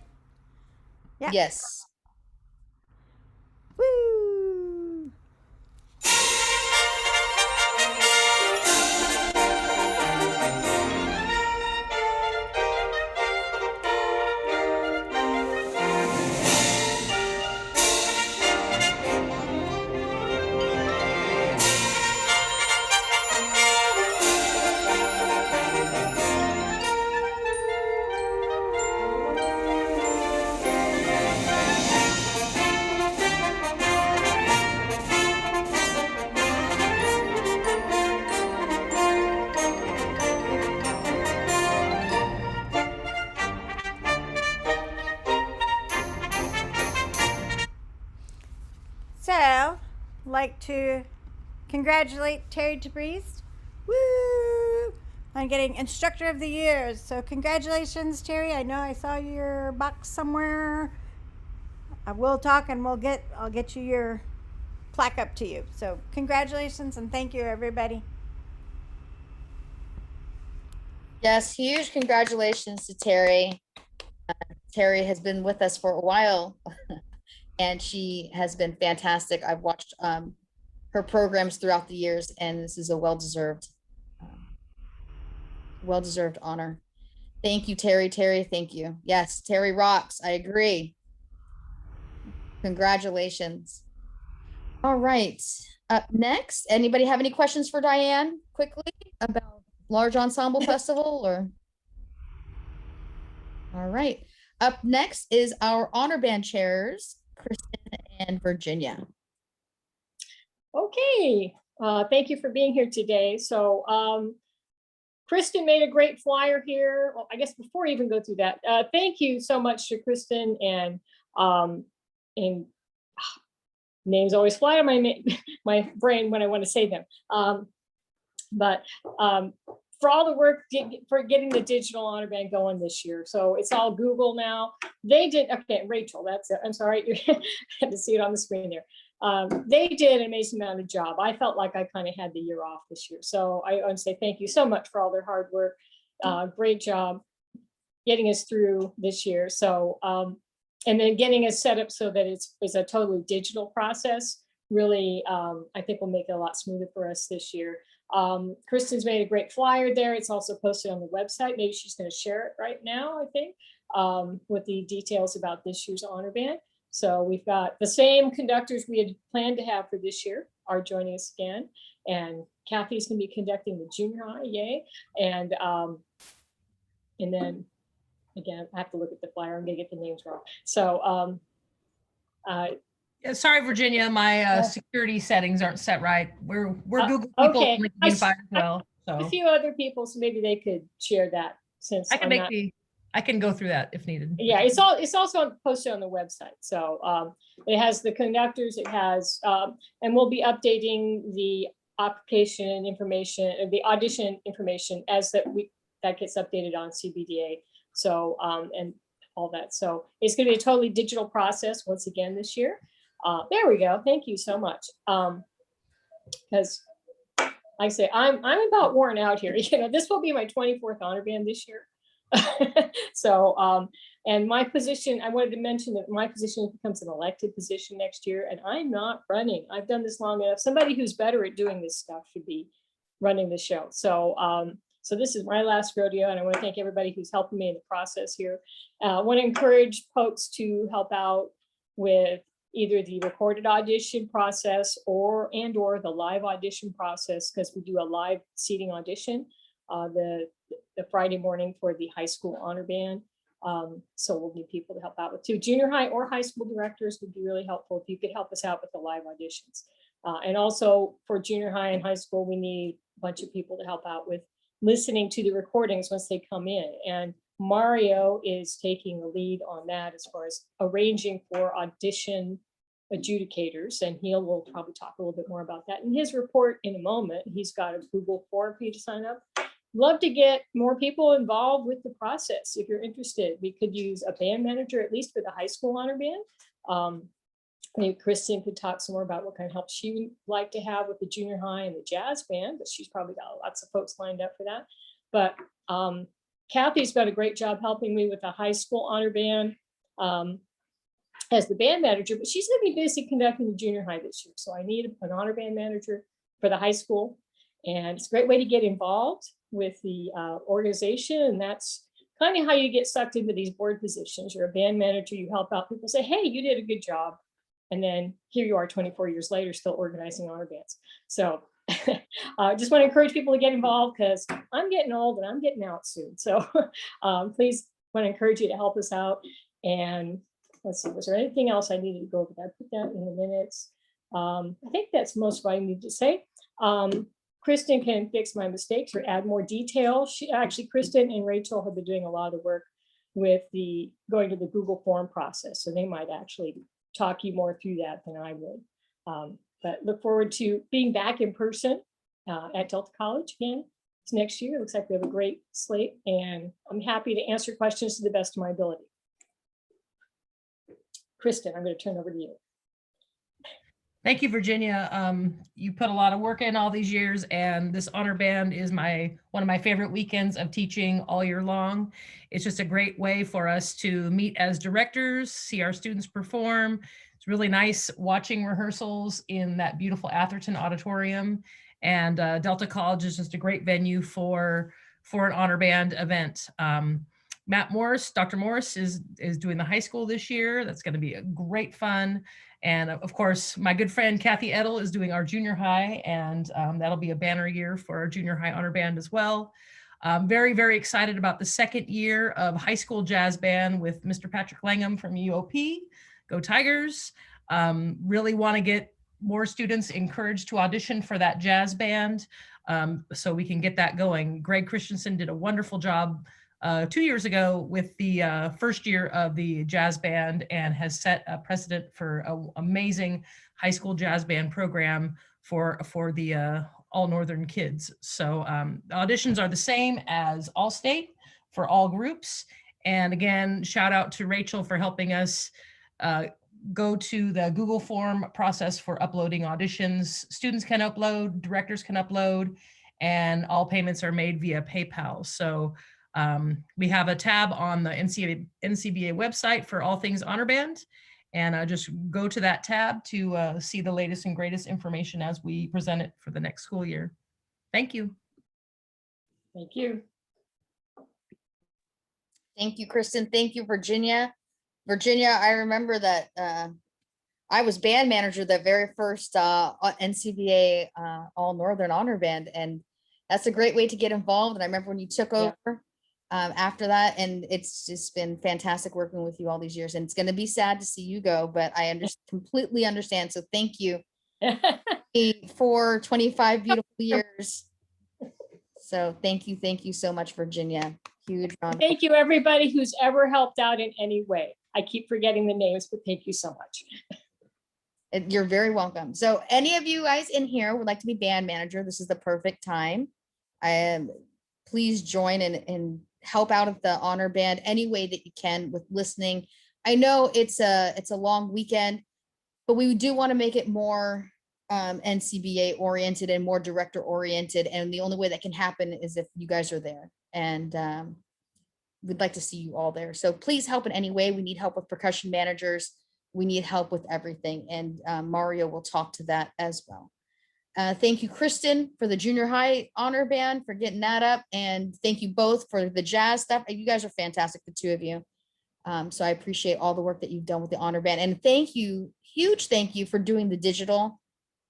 Yeah. Yes. Woo! So, like to congratulate Terry DeBriest, woo, on getting Instructor of the Year. So congratulations, Terry. I know I saw your box somewhere. I will talk, and I'll get you your plaque up to you. So congratulations, and thank you, everybody. Yes, huge congratulations to Terry. Terry has been with us for a while. And she has been fantastic. I've watched her programs throughout the years, and this is a well-deserved honor. Thank you, Terry. Terry, thank you. Yes, Terry rocks. I agree. Congratulations. All right. Up next, anybody have any questions for Diane quickly about Large Ensemble Festival? Or all right. Up next is our honor band chairs, Kristen and Virginia. Okay, thank you for being here today. So Kristen made a great flyer here. Well, I guess before I even go through that, thank you so much to Kristen, and names always fly on my brain when I want to say them. But for all the work for getting the digital honor band going this year. So it's all Google now. They did, okay, Rachel, that's it. I'm sorry, you had to see it on the screen there. They did an amazing amount of job. I felt like I kind of had the year off this year. So I want to say thank you so much for all their hard work. Great job getting us through this year. So, and then getting us set up so that it's a totally digital process. Really, I think will make it a lot smoother for us this year. Kristen's made a great flyer there. It's also posted on the website. Maybe she's going to share it right now, I think, with the details about this year's honor band. So we've got the same conductors we had planned to have for this year are joining us again. And Kathy's going to be conducting the junior high, yay. And then again, I have to look at the flyer. I'm going to get the names wrong. So yeah, sorry, Virginia, my security settings aren't set right. We're Google people, okay. we can find as well. So a few other people, so maybe they could share that since I can make the I can go through that if needed. Yeah, it's also posted on the website. So it has the conductors, it has, and we'll be updating the application information, the audition information as that gets updated on CBDA. So, and all that. So it's going to be a totally digital process once again this year. There we go. Thank you so much. Because like I say, I'm about worn out here. You know, this will be my 24th honor band this year. So, and my position, I wanted to mention that my position becomes an elected position next year, and I'm not running. I've done this long enough. Somebody who's better at doing this stuff should be running the show. So, so this is my last rodeo, and I want to thank everybody who's helping me in the process here. I want to encourage folks to help out with either the recorded audition process or the live audition process, because we do a live seating audition the Friday morning for the high school honor band. So we'll need people to help out with too. Junior high or high school directors would be really helpful if you could help us out with the live auditions. And also for junior high and high school, we need a bunch of people to help out with listening to the recordings once they come in. And Mario is taking the lead on that as far as arranging for audition adjudicators, and will probably talk a little bit more about that in his report in a moment. He's got a Google form for you to sign up. Love to get more people involved with the process. If you're interested, we could use a band manager, at least for the high school honor band. Maybe Kristen could talk some more about what kind of help she would like to have with the junior high and the jazz band, but she's probably got lots of folks lined up for that. But Kathy's got a great job helping me with the high school honor band as the band manager, but she's going to be busy conducting the junior high this year. So I need an honor band manager for the high school. And it's a great way to get involved with the organization. And that's kind of how you get sucked into these board positions. You're a band manager, you help out people, say, hey, you did a good job. And then here you are 24 years later, still organizing honor bands. So I just want to encourage people to get involved, because I'm getting old and I'm getting out soon. So please want to encourage you to help us out. And let's see, was there anything else I needed to go over? I put that in the minutes. I think that's most of what I need to say. Kristen can fix my mistakes or add more detail. Kristen and Rachel have been doing a lot of work with going to the Google form process. So they might actually talk you more through that than I would. But look forward to being back in person at Delta College again next year. It looks like we have a great slate, and I'm happy to answer questions to the best of my ability. Kristen, I'm going to turn over to you. Thank you, Virginia. You put a lot of work in all these years, and this honor band is one of my favorite weekends of teaching all year long. It's just a great way for us to meet as directors, see our students perform. It's really nice watching rehearsals in that beautiful Atherton auditorium. And Delta College is just a great venue for an honor band event. Dr. Morris is doing the high school this year. That's going to be a great fun. And of course, my good friend Kathy Edel is doing our junior high, and that'll be a banner year for our junior high honor band as well. Very, very excited about the second year of high school jazz band with Mr. Patrick Langham from UOP. Go Tigers. Really want to get more students encouraged to audition for that jazz band so we can get that going. Greg Christensen did a wonderful job 2 years ago with the first year of the jazz band, and has set a precedent for an amazing high school jazz band program for the all Northern kids. So the auditions are the same as all state for all groups. And again, shout out to Rachel for helping us go to the Google form process for uploading auditions. Students can upload, directors can upload, and all payments are made via PayPal. So we have a tab on the NCBA website for all things honor band, and just go to that tab to see the latest and greatest information as we present it for the next school year. Thank you. Thank you. Thank you, Kristen. Thank you, Virginia. Virginia, I remember that I was band manager the very first NCBA All Northern Honor Band, and that's a great way to get involved. And I remember when you took over after that, and it's just been fantastic working with you all these years. And it's going to be sad to see you go, but I completely understand. So thank you for 25 beautiful years. So thank you so much, Virginia. Huge round. Thank you, everybody who's ever helped out in any way. I keep forgetting the names, but thank you so much. You're very welcome. So any of you guys in here would like to be band manager, this is the perfect time. Please join and help out of the honor band any way that you can with listening. I know it's a long weekend, but we do want to make it more NCBA oriented and more director oriented. And the only way that can happen is if you guys are there. And we'd like to see you all there. So please help in any way. We need help with percussion managers. We need help with everything. And Mario will talk to that as well. Thank you, Kristen, for the junior high honor band, for getting that up. And thank you both for the jazz stuff. You guys are fantastic, the two of you. So I appreciate all the work that you've done with the honor band. And thank you, huge thank you for doing the digital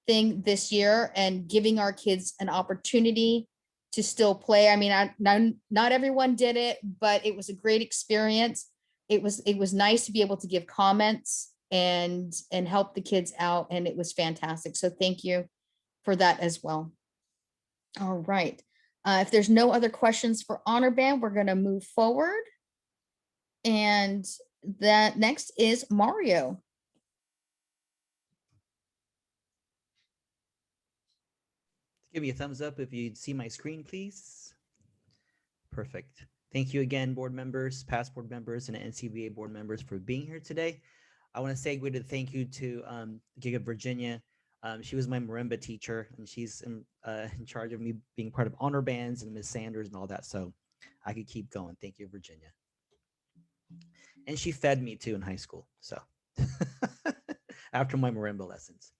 thing this year and giving our kids an opportunity to still play. I mean, not everyone did it, but it was a great experience. It was nice to be able to give comments and help the kids out, and it was fantastic. So thank you for that as well. All right. If there's no other questions for honor band, we're going to move forward. And that next is Mario. Give me a thumbs up if you see my screen, please. Perfect. Thank you again, board members, past board members, and NCBA board members for being here today. I want to segue to thank you to Giga Virginia. She was my marimba teacher, and she's in charge of me being part of honor bands and Miss Sanders and all that. So I could keep going. Thank you, Virginia. And she fed me too in high school. So after my marimba lessons.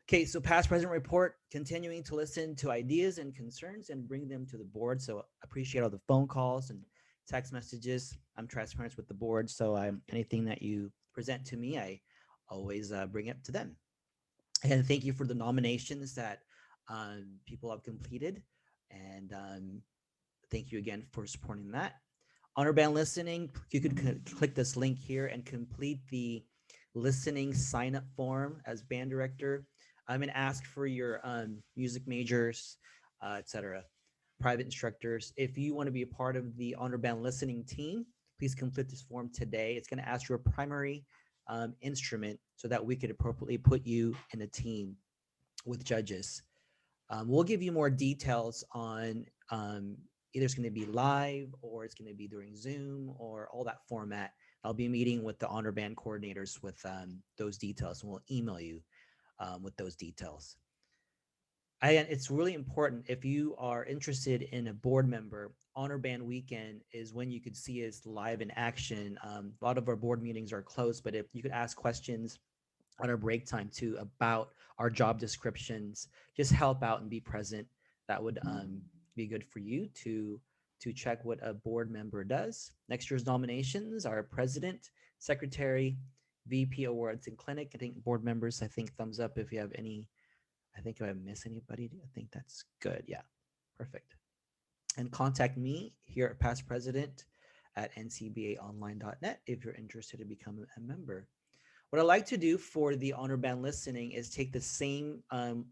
Okay, so past president report, continuing to listen to ideas and concerns and bring them to the board. So appreciate all the phone calls and text messages. I'm transparent with the board. So anything that you present to me, I always bring it to them. And thank you for the nominations that people have completed. And thank you again for supporting that. Honor band listening, you could click this link here and complete the listening sign up form as band director. I'm going to ask for your music majors, etc., private instructors. If you want to be a part of the honor band listening team, please complete this form today. It's going to ask your primary instrument so that we could appropriately put you in a team with judges. We'll give you more details on either it's going to be live or it's going to be during Zoom or all that format. I'll be meeting with the honor band coordinators with those details, and we'll email you with those details. It's really important if you are interested in a board member, honor band weekend is when you could see us live in action. A lot of our board meetings are closed, but if you could ask questions on our break time too about our job descriptions, just help out and be present. That would be good for you to check what a board member does. Next year's nominations are president, secretary, VP awards and clinic. I think board members, I think thumbs up if you have any. I think if I miss anybody, I think that's good. Yeah, perfect. And contact me here at past president at ncbaonline.net if you're interested to become a member. What I like to do for the honor band listening is take the same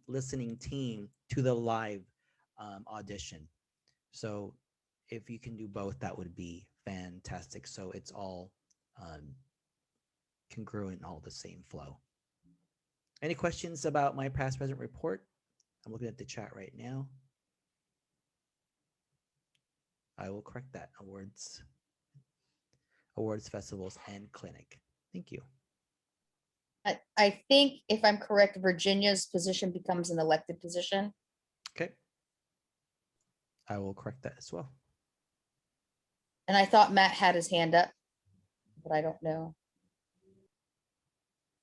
listening team to the live audition. So if you can do both, that would be fantastic. So it's all congruent, all the same flow. Any questions about my past present report? I'm looking at the chat right now. I will correct that. Awards, festivals, and clinic. Thank you. I think if I'm correct, Virginia's position becomes an elected position. Okay. I will correct that as well. And I thought Matt had his hand up, but I don't know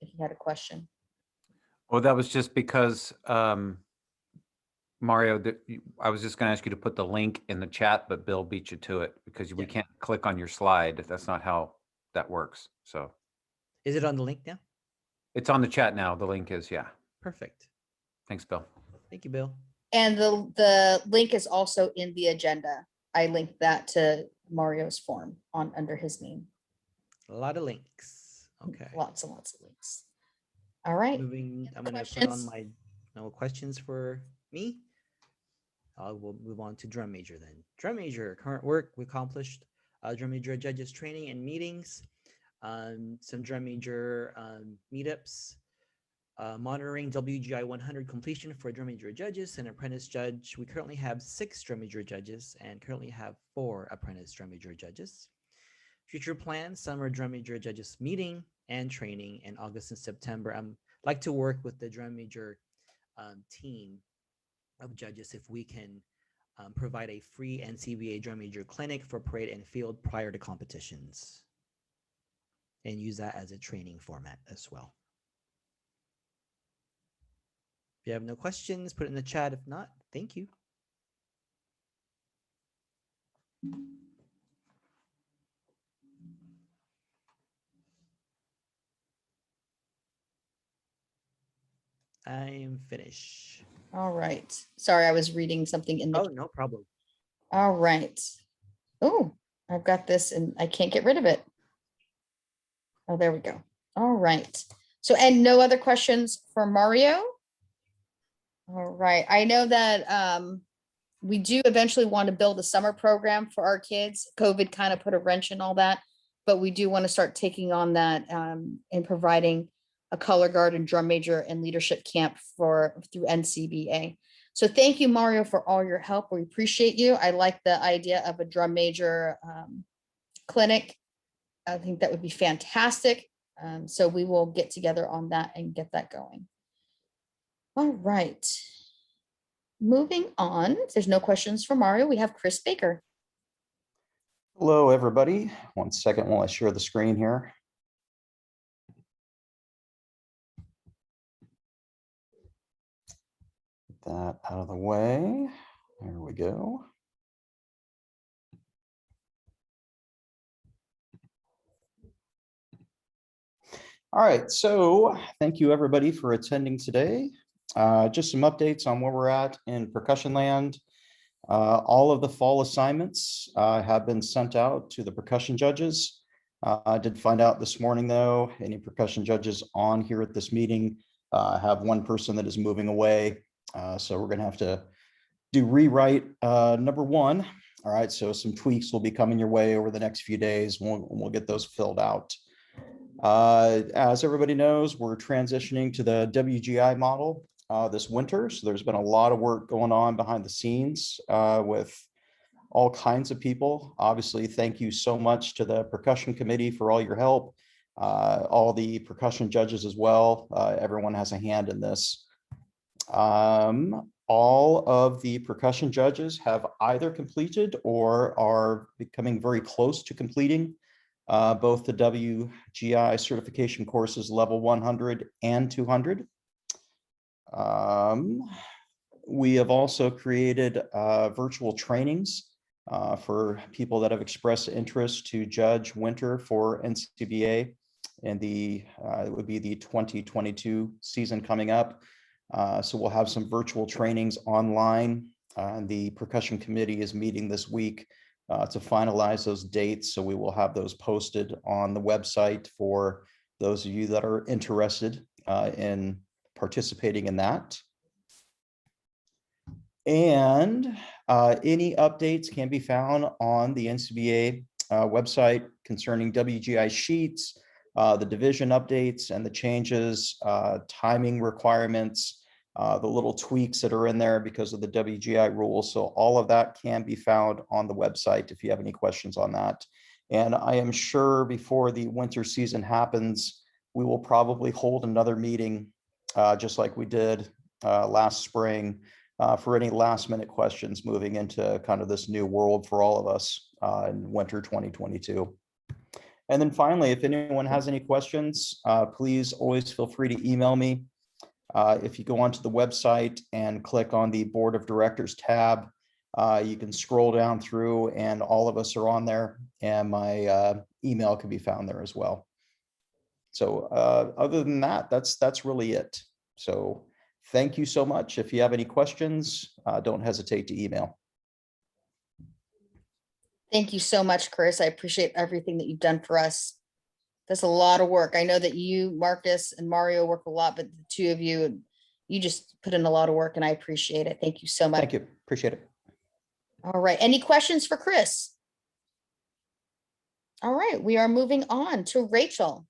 if he had a question. Well, that was just because, Mario, I was just going to ask you to put the link in the chat, but Bill beat you to it because we can't click on your slide. That's not how that works. So is it on the link now? It's on the chat now. The link is, yeah. Perfect. Thanks, Bill. Thank you, Bill. And the link is also in the agenda. I linked that to Mario's form under his name. A lot of links. Okay. Lots and lots of links. All right. Moving, I'm going to put on my no questions for me. We'll move on to drum major then. Drum major, current work, we accomplished drum major judges training and meetings, some drum major meetups, monitoring WGI 100 completion for drum major judges and apprentice judge. We currently have 6 drum major judges and currently have 4 apprentice drum major judges. Future plans, summer drum major judges meeting and training in August and September. I'm like to work with the drum major team of judges if we can provide a free NCBA drum major clinic for parade and field prior to competitions and use that as a training format as well. If you have no questions, put it in the chat. If not, thank you. I am finished. All right. Sorry, I was reading something in the. Oh, no problem. All right. Oh, I've got this and I can't get rid of it. Oh, there we go. All right. So, and no other questions for Mario? All right. I know that we do eventually want to build a summer program for our kids. COVID kind of put a wrench in all that, but we do want to start taking on that and providing a color guard and drum major and leadership camp through NCBA. So thank you, Mario, for all your help. We appreciate you. I like the idea of a drum major clinic. I think that would be fantastic. So we will get together on that and get that going. All right. Moving on. If there's no questions for Mario, we have Chris Baker. Hello, everybody. 1 second while I share the screen here. Get that out of the way. There we go. All right, so thank you everybody for attending today. Just some updates on where we're at in percussion land. All of the fall assignments have been sent out to the percussion judges. I did find out this morning though, any percussion judges on here at this meeting have one person that is moving away. So we're gonna have to do rewrite number 1. All right, so some tweaks will be coming your way over the next few days. We'll get those filled out. As everybody knows, we're transitioning to the WGI model this winter. So there's been a lot of work going on behind the scenes with all kinds of people. Obviously, thank you so much to the percussion committee for all your help. All the percussion judges as well. Everyone has a hand in this. All of the percussion judges have either completed or are becoming very close to completing both the WGI certification courses level 100 and 200. We have also created virtual trainings for people that have expressed interest to judge winter for NCBA and it would be the 2022 season coming up. So we'll have some virtual trainings online. The percussion committee is meeting this week to finalize those dates. So we will have those posted on the website for those of you that are interested in participating in that. And any updates can be found on the NCBA website concerning WGI sheets, the division updates and the changes, timing requirements, the little tweaks that are in there because of the WGI rules. So all of that can be found on the website if you have any questions on that. And I am sure before the winter season happens, we will probably hold another meeting just like we did last spring for any last minute questions moving into kind of this new world for all of us in winter 2022. And then finally, if anyone has any questions, please always feel free to email me. If you go onto the website and click on the Board of Directors tab, you can scroll down through and all of us are on there, and my email can be found there as well. So other than that, that's really it. So thank you so much. If you have any questions, don't hesitate to email. Thank you so much, Chris. I appreciate everything that you've done for us. That's a lot of work. I know that you, Marcus, and Mario work a lot, but the two of you you just put in a lot of work and I appreciate it. Thank you so much. Thank you. Appreciate it. All right. Any questions for Chris? All right. We are moving on to Rachel.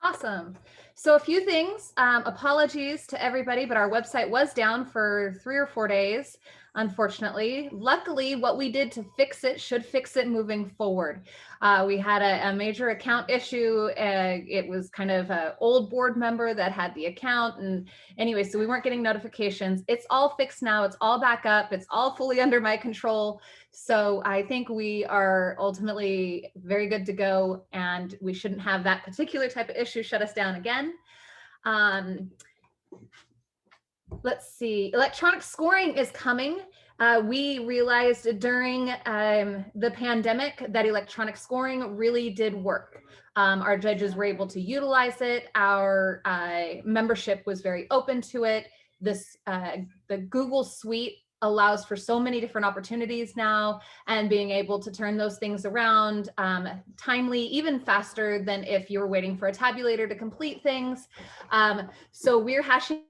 Awesome. So a few things, apologies to everybody, but our website was down for 3 or 4 days, unfortunately. Luckily, what we did to fix it should fix it moving forward. We had a major account issue. It was kind of an old board member that had the account. And anyway, so we weren't getting notifications. It's all fixed now. It's all back up. It's all fully under my control. So I think we are ultimately very good to go, and we shouldn't have that particular type of issue shut us down again. Let's see, electronic scoring is coming. We realized during the pandemic that electronic scoring really did work. Our judges were able to utilize it. Our membership was very open to it. The Google Suite allows for so many different opportunities now, and being able to turn those things around timely, even faster than if you were waiting for a tabulator to complete things. So we're hashing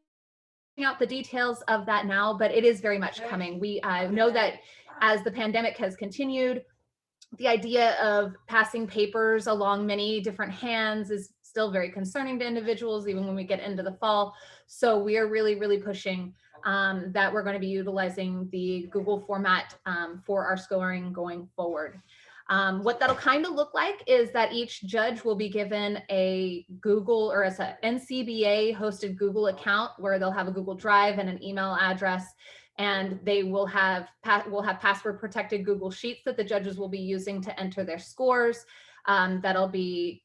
out the details of that now, but it is very much coming. We know that as the pandemic has continued, the idea of passing papers along many different hands is still very concerning to individuals, even when we get into the fall. So we are really, really pushing that we're going to be utilizing the Google format for our scoring going forward. What that'll kind of look like is that each judge will be given a Google or as an NCBA hosted Google account where they'll have a Google Drive and an email address, and they will have password protected Google Sheets that the judges will be using to enter their scores. That'll be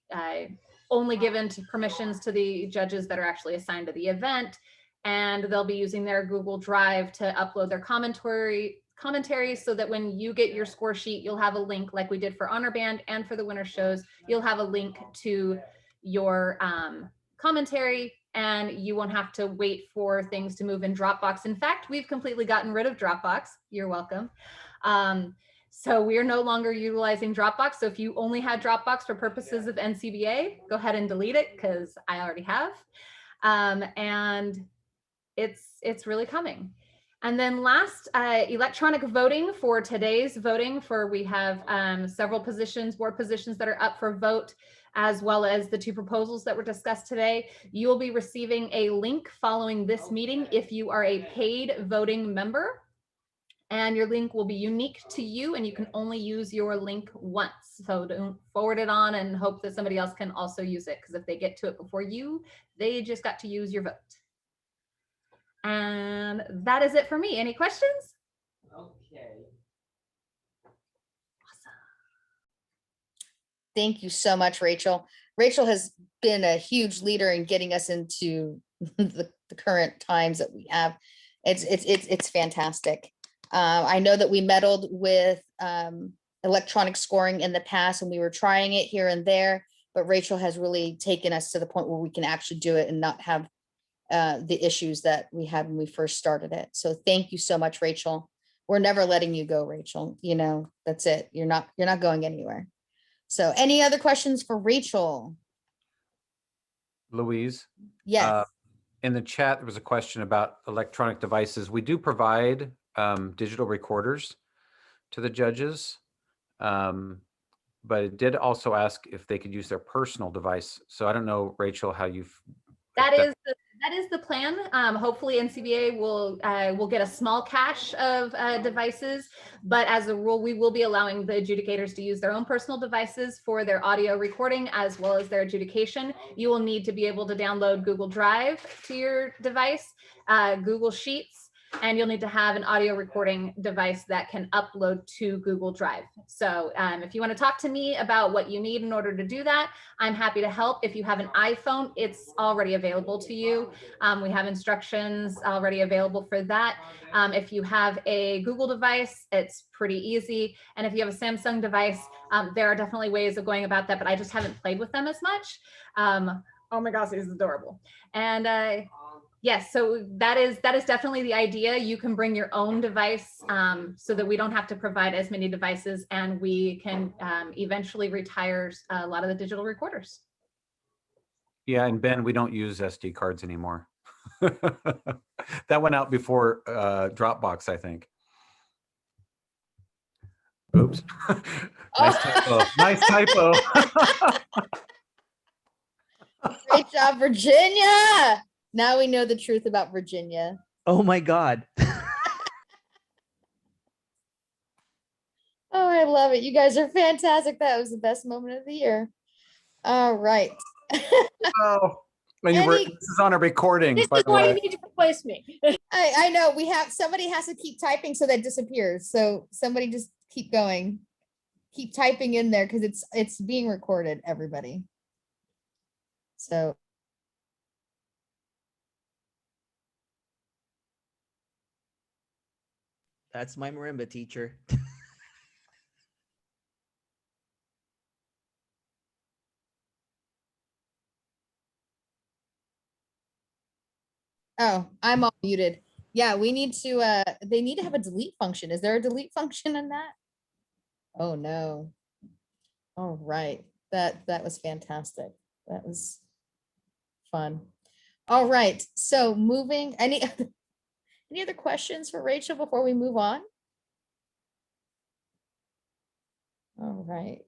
only given to permissions to the judges that are actually assigned to the event. And they'll be using their Google Drive to upload their commentary so that when you get your score sheet, you'll have a link like we did for Honor Band and for the winter shows. You'll have a link to your commentary, and you won't have to wait for things to move in Dropbox. In fact, we've completely gotten rid of Dropbox. You're welcome. So we are no longer utilizing Dropbox. So if you only had Dropbox for purposes of NCBA, go ahead and delete it because I already have. And it's really coming. And then last, electronic voting for today's voting we have several positions, board positions that are up for vote, as well as the 2 proposals that were discussed today. You will be receiving a link following this meeting if you are a paid voting member, and your link will be unique to you, and you can only use your link once. So don't forward it on and hope that somebody else can also use it, because if they get to it before you, they just got to use your vote. And that is it for me. Any questions? Okay. Thank you so much, Rachel. Rachel has been a huge leader in getting us into the current times that we have. It's fantastic. I know that we meddled with electronic scoring in the past, and we were trying it here and there, but Rachel has really taken us to the point where we can actually do it and not have the issues that we had when we first started it. So thank you so much, Rachel. We're never letting you go, Rachel. You know, that's it. You're not going anywhere. So any other questions for Rachel? Louise? Yes. In the chat, there was a question about electronic devices. We do provide digital recorders to the judges, but it did also ask if they could use their personal device. So I don't know, Rachel, how you've... That is the plan. Hopefully NCBA will get a small cache of devices, but as a rule, we will be allowing the adjudicators to use their own personal devices for their audio recording as well as their adjudication. You will need to be able to download Google Drive to your device, Google Sheets, and you'll need to have an audio recording device that can upload to Google Drive. So if you want to talk to me about what you need in order to do that, I'm happy to help. If you have an iPhone, it's already available to you. We have instructions already available for that. If you have a Google device, it's pretty easy. And if you have a Samsung device, there are definitely ways of going about that, but I just haven't played with them as much. Oh my gosh, it's adorable. And yes, so that is definitely the idea. You can bring your own device so that we don't have to provide as many devices, and we can eventually retire a lot of the digital recorders. Yeah, and Ben, we don't use SD cards anymore. That went out before Dropbox, I think. Oops. Nice typo. Nice typo. Great job, Virginia. Now we know the truth about Virginia. Oh my God. Oh, I love it. You guys are fantastic. That was the best moment of the year. All right. Oh, and this is on a recording, This by is the why way. you need to replace me. I know we have somebody has to keep typing so that disappears. So somebody just keep going. Keep typing in there because it's being recorded, everybody. So That's my marimba teacher. oh, I'm all muted. Yeah, we need to they need to have a delete function. Is there a delete function in that? Oh no. All right. That was fantastic. That was fun. All right. So moving any other questions for Rachel before we move on? All right.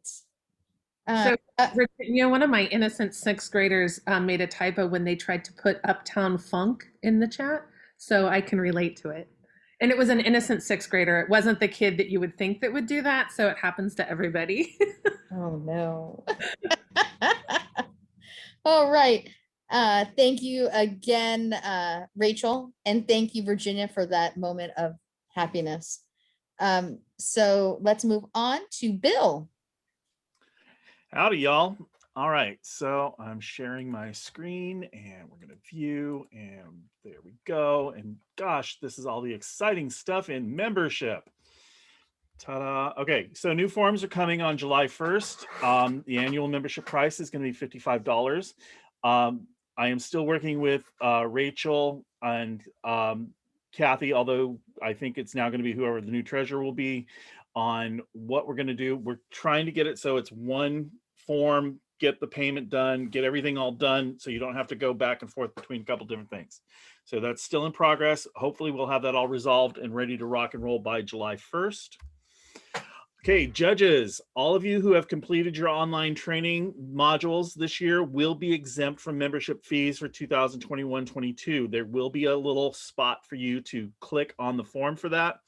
So, Virginia, one of my innocent sixth graders made a typo when they tried to put Uptown Funk in the chat. So I can relate to it. And it was an innocent sixth grader. It wasn't the kid that you would think that would do that. So it happens to everybody. Oh no. All right. Thank you again, Rachel, and thank you, Virginia, for that moment of happiness. So let's move on to Bill. Howdy, y'all. All right, so I'm sharing my screen and we're gonna view, and there we go. And gosh, this is all the exciting stuff in membership. Ta-da. Okay, so new forms are coming on July 1st. The annual membership price is gonna be $55. I am still working with Rachel and Kathy, although I think it's now gonna be whoever the new treasurer will be, on what we're gonna do. We're trying to get it so it's one form, get the payment done, get everything all done, so you don't have to go back and forth between a couple different things. So that's still in progress. Hopefully we'll have that all resolved and ready to rock and roll by July 1st. Okay, judges, all of you who have completed your online training modules this year will be exempt from membership fees for 2021-22. There will be a little spot for you to click on the form for that,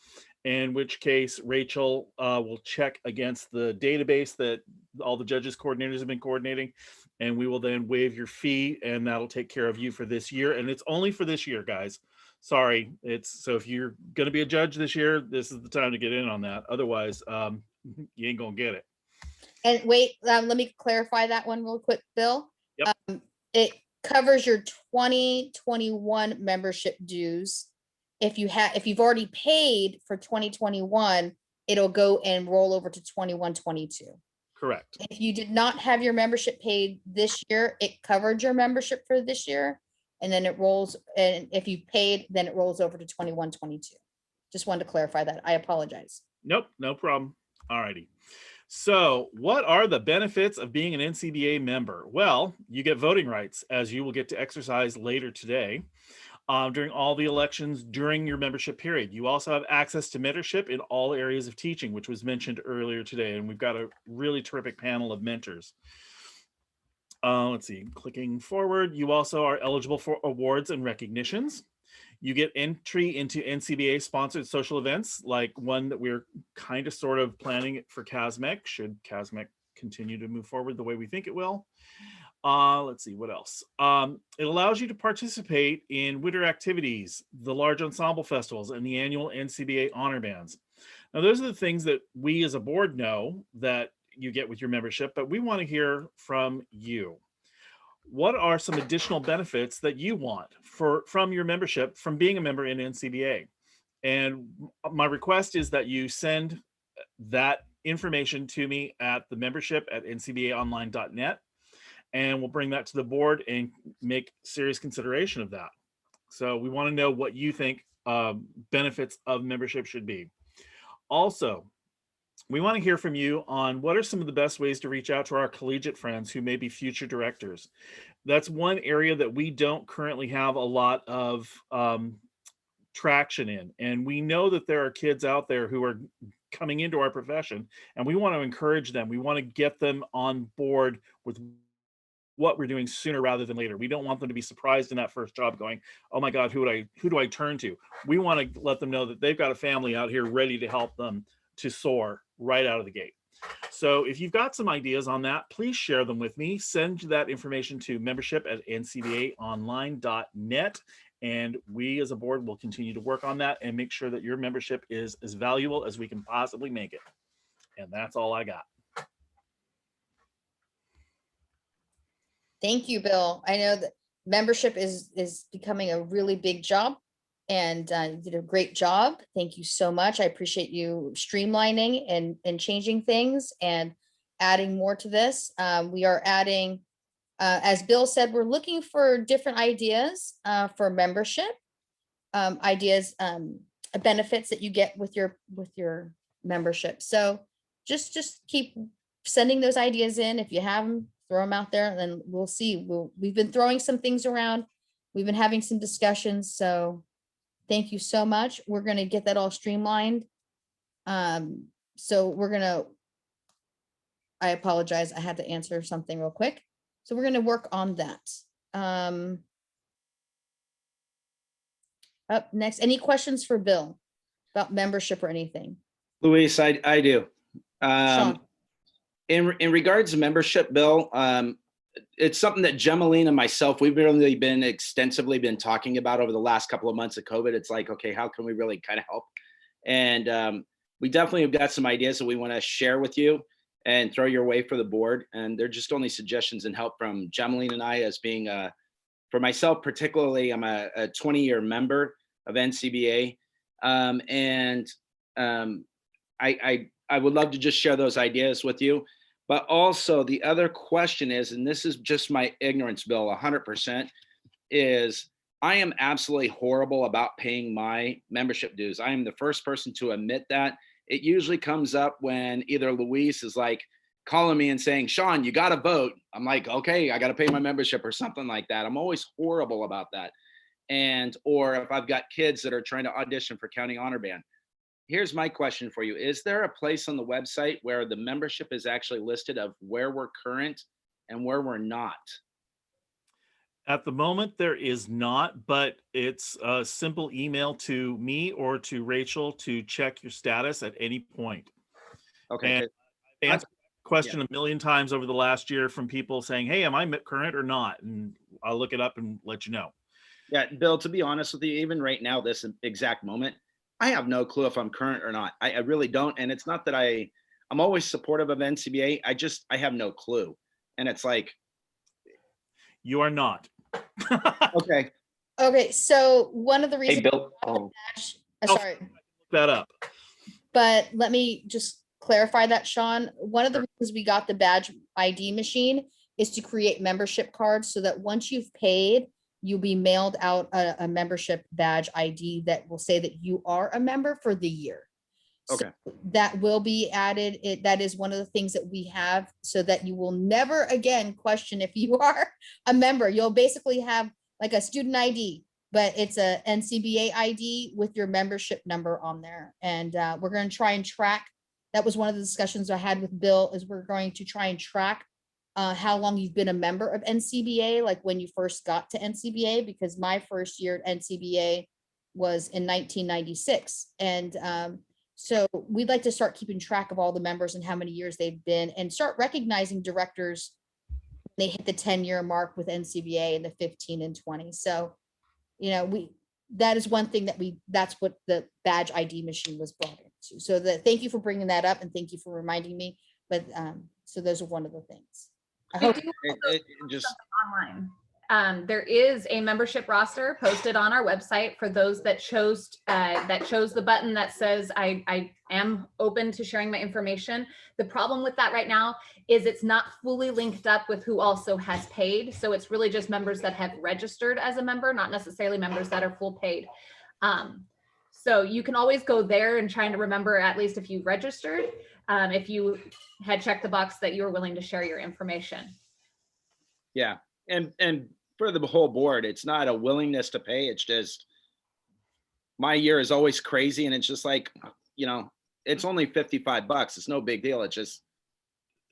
in which case Rachel will check against the database that all the judges coordinators have been coordinating, and we will then waive your fee, and that'll take care of you for this year. And it's only for this year, guys. Sorry, so if you're going to be a judge this year, this is the time to get in on that. Otherwise, you ain't gonna get it. And wait, let me clarify that one real quick, Bill. Yep. It covers your 2021 membership dues. If you've already paid for 2021, it'll go and roll over to 21-22. Correct. If you did not have your membership paid this year, it covered your membership for this year, and then it rolls. And if you paid, then it rolls over to 21-22. Just wanted to clarify that. I apologize. Nope, no problem. All righty. So what are the benefits of being an NCBA member? Well, you get voting rights, as you will get to exercise later today. During all the elections during your membership period. You also have access to mentorship in all areas of teaching, which was mentioned earlier today. And we've got a really terrific panel of mentors. Let's see, clicking forward. You also are eligible for awards and recognitions. You get entry into NCBA sponsored social events, like one that we're kind of sort of planning for CASMEC, should CASMEC continue to move forward the way we think it will. Let's see, what else? It allows you to participate in winter activities, the large ensemble festivals, and the annual NCBA honor bands. Now, those are the things that we as a board know that you get with your membership, but we want to hear from you. What are some additional benefits that you want from your membership, from being a member in NCBA? And my request is that you send that information to me at the membership at ncbaonline.net. And we'll bring that to the board and make serious consideration of that. So we want to know what you think benefits of membership should be. Also, we want to hear from you on what are some of the best ways to reach out to our collegiate friends who may be future directors. That's one area that we don't currently have a lot of traction in. And we know that there are kids out there who are coming into our profession, and we want to encourage them. We want to get them on board with what we're doing sooner rather than later. We don't want them to be surprised in that first job going, oh my God, who do I turn to? We want to let them know that they've got a family out here ready to help them to soar right out of the gate. So if you've got some ideas on that, please share them with me. Send that information to membership@ncbaonline.net. And we as a board will continue to work on that and make sure that your membership is as valuable as we can possibly make it. And that's all I got. Thank you, Bill. I know that membership is becoming a really big job, and you did a great job. Thank you so much. I appreciate you streamlining and changing things and adding more to this. We are adding, as Bill said, we're looking for different ideas for membership, ideas, benefits that you get with your membership. So just keep sending those ideas in. If you have them, throw them out there, and then we'll see. We've been throwing some things around. We've been having some discussions. So thank you so much. We're going to get that all streamlined. So I apologize. I had to answer something real quick. So we're going to work on that. Up next, any questions for Bill about membership or anything? Luis, I do. Sean. In regards to membership, Bill, it's something that Gemaline and myself, we've really been extensively talking about over the last couple of months of COVID. It's like, okay, how can we really kind of help? And we definitely have got some ideas that we want to share with you and throw your way for the board. And they're just only suggestions and help from Gemaline and I, as being, for myself particularly, I'm a 20-year member of NCBA. I would love to just share those ideas with you. But also the other question is, and this is just my ignorance, Bill, 100%, is I am absolutely horrible about paying my membership dues. I am the first person to admit that. It usually comes up when either Luis is like calling me and saying, Sean, you got to vote. I'm like, okay, I got to pay my membership or something like that. I'm always horrible about that. Or if I've got kids that are trying to audition for County Honor Band. Here's my question for you. Is there a place on the website where the membership is actually listed of where we're current and where we're not? At the moment, there is not, but it's a simple email to me or to Rachel to check your status at any point. Okay. And I've answered the question a million times over the last year from people saying, hey, am I current or not? And I'll look it up and let you know. Yeah, Bill, to be honest with you, even right now, this exact moment, I have no clue if I'm current or not. I really don't. And it's not that I'm always supportive of NCBA. I have no clue. And it's like, you are not. Okay. Okay. So one of the reasons. Hey, Bill. Sorry. Look that up. But let me just clarify that, Sean. One of the reasons we got the badge ID machine is to create membership cards so that once you've paid, you'll be mailed out a membership badge ID that will say that you are a member for the year. Okay. So that will be added. That is one of the things that we have so that you will never again question if you are a member. You'll basically have like a student ID, but it's a NCBA ID with your membership number on there. And we're going to try and track. That was one of the discussions I had with Bill, is we're going to try and track how long you've been a member of NCBA, like when you first got to NCBA, because my first year at NCBA was in 1996. And so we'd like to start keeping track of all the members and how many years they've been, and start recognizing directors when they hit the 10-year mark with NCBA and the 15 and 20. So, you know, that is one thing that's what the badge ID machine was brought into. So thank you for bringing that up, and thank you for reminding me. But so those are one of the things. I hope just online. There is a membership roster posted on our website for those that chose the button that says I am open to sharing my information. The problem with that right now is it's not fully linked up with who also has paid. So it's really just members that have registered as a member, not necessarily members that are full paid. So you can always go there and trying to remember at least if you registered. if you had checked the box that you were willing to share your information. Yeah, and for the whole board, it's not a willingness to pay. It's just my year is always crazy, and it's just like, you know, it's only $55. It's no big deal. It's just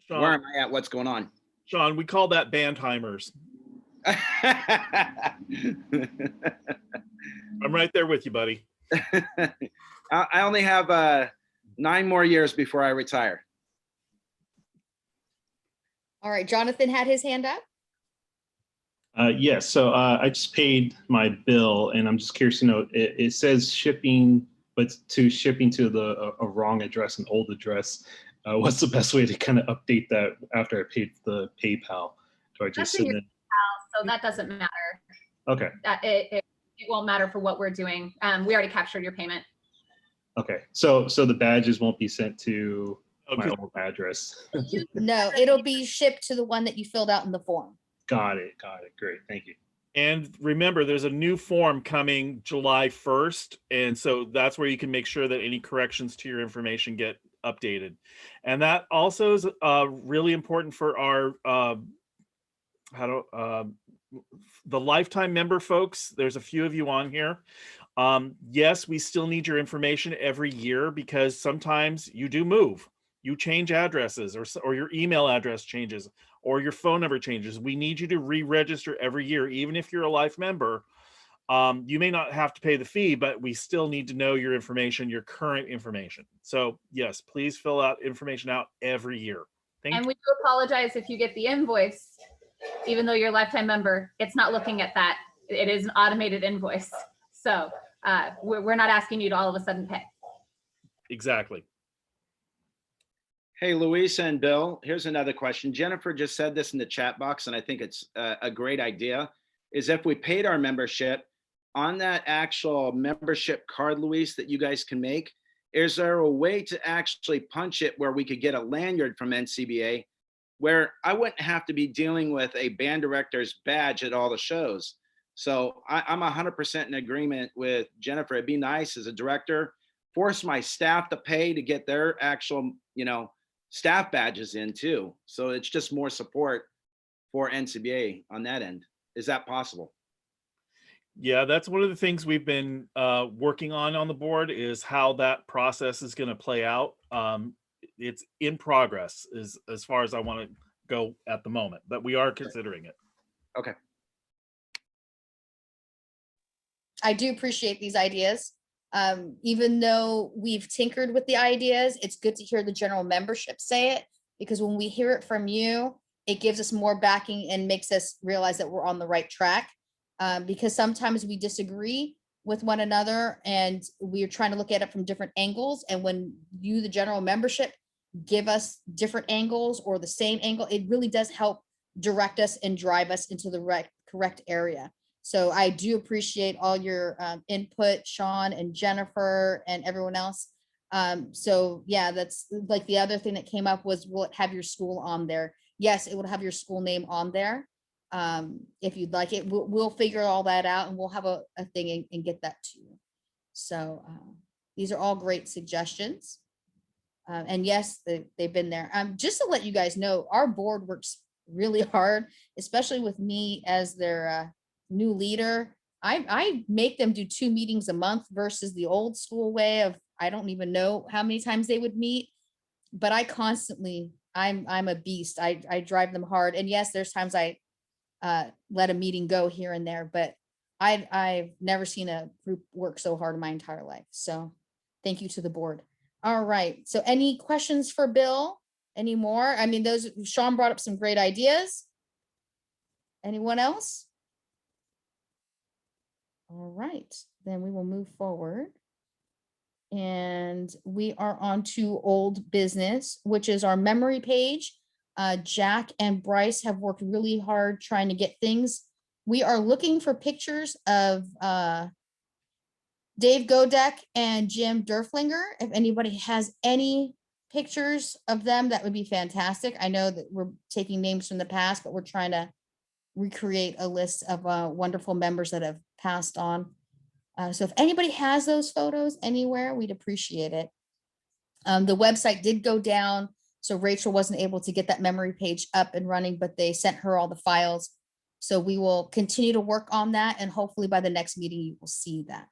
where am I at? What's going on? Sean, we call that band timers. I'm right there with you, buddy. I only have 9 more years before I retire. All right, Jonathan had his hand up. Yes, so I just paid my bill, and I'm just curious to know, it says shipping, but shipping to a wrong address, an old address. What's the best way to kind of update that after I paid the PayPal? Do I just send it? So that doesn't matter. Okay. It won't matter for what we're doing. We already captured your payment. Okay, so the badges won't be sent to my old address. No, it'll be shipped to the one that you filled out in the form. Got it. Great, thank you. And remember, there's a new form coming July 1st. And so that's where you can make sure that any corrections to your information get updated. And that also is really important for our, the lifetime member folks. There's a few of you on here. Yes, we still need your information every year because sometimes you do move. You change addresses or your email address changes or your phone number changes. We need you to re-register every year, even if you're a life member. You may not have to pay the fee, but we still need to know your information, your current information. So yes, please fill out information out every year. And we do apologize if you get the invoice, even though you're a lifetime member, it's not looking at that. It is an automated invoice. So we're not asking you to all of a sudden pay. Exactly. Hey, Louisa and Bill, here's another question. Jennifer just said this in the chat box, and I think it's a great idea, is if we paid our membership on that actual membership card, Louise, that you guys can make, is there a way to actually punch it where we could get a lanyard from NCBA where I wouldn't have to be dealing with a band director's badge at all the shows? So I'm 100% in agreement with Jennifer. It'd be nice as a director, force my staff to pay to get their actual, staff badges in too. So it's just more support for NCBA on that end. Is that possible? Yeah, that's one of the things we've been working on the board is how that process is going to play out. It's in progress as far as I want to go at the moment, but we are considering it. Okay. I do appreciate these ideas. Even though we've tinkered with the ideas, it's good to hear the general membership say it, because when we hear it from you, it gives us more backing and makes us realize that we're on the right track. Because sometimes we disagree with one another and we're trying to look at it from different angles. And when you, the general membership, give us different angles or the same angle, it really does help direct us and drive us into the correct area. So I do appreciate all your input, Sean and Jennifer and everyone else. So yeah, that's like the other thing that came up was, will it have your school on there? Yes, it will have your school name on there. If you'd like it, we'll figure all that out and we'll have a thing and get that to you. So these are all great suggestions. And yes, they've been there. Just to let you guys know, our board works really hard, especially with me as their new leader. I make them do 2 meetings a month versus the old school way of, I don't even know how many times they would meet, but I constantly, I'm a beast. I drive them hard. And yes, there's times I let a meeting go here and there, but I've never seen a group work so hard in my entire life. So thank you to the board. All right. So any questions for Bill? Any more? I mean, Sean brought up some great ideas. Anyone else? All right, then we will move forward. And we are on to old business, which is our memory page. Jack and Bryce have worked really hard trying to get things. We are looking for pictures of Dave Godek and Jim Derflinger. If anybody has any pictures of them, that would be fantastic. I know that we're taking names from the past, but we're trying to recreate a list of wonderful members that have passed on. So if anybody has those photos anywhere, we'd appreciate it. The website did go down, so Rachel wasn't able to get that memory page up and running, but they sent her all the files. So we will continue to work on that, and hopefully by the next meeting, you will see that.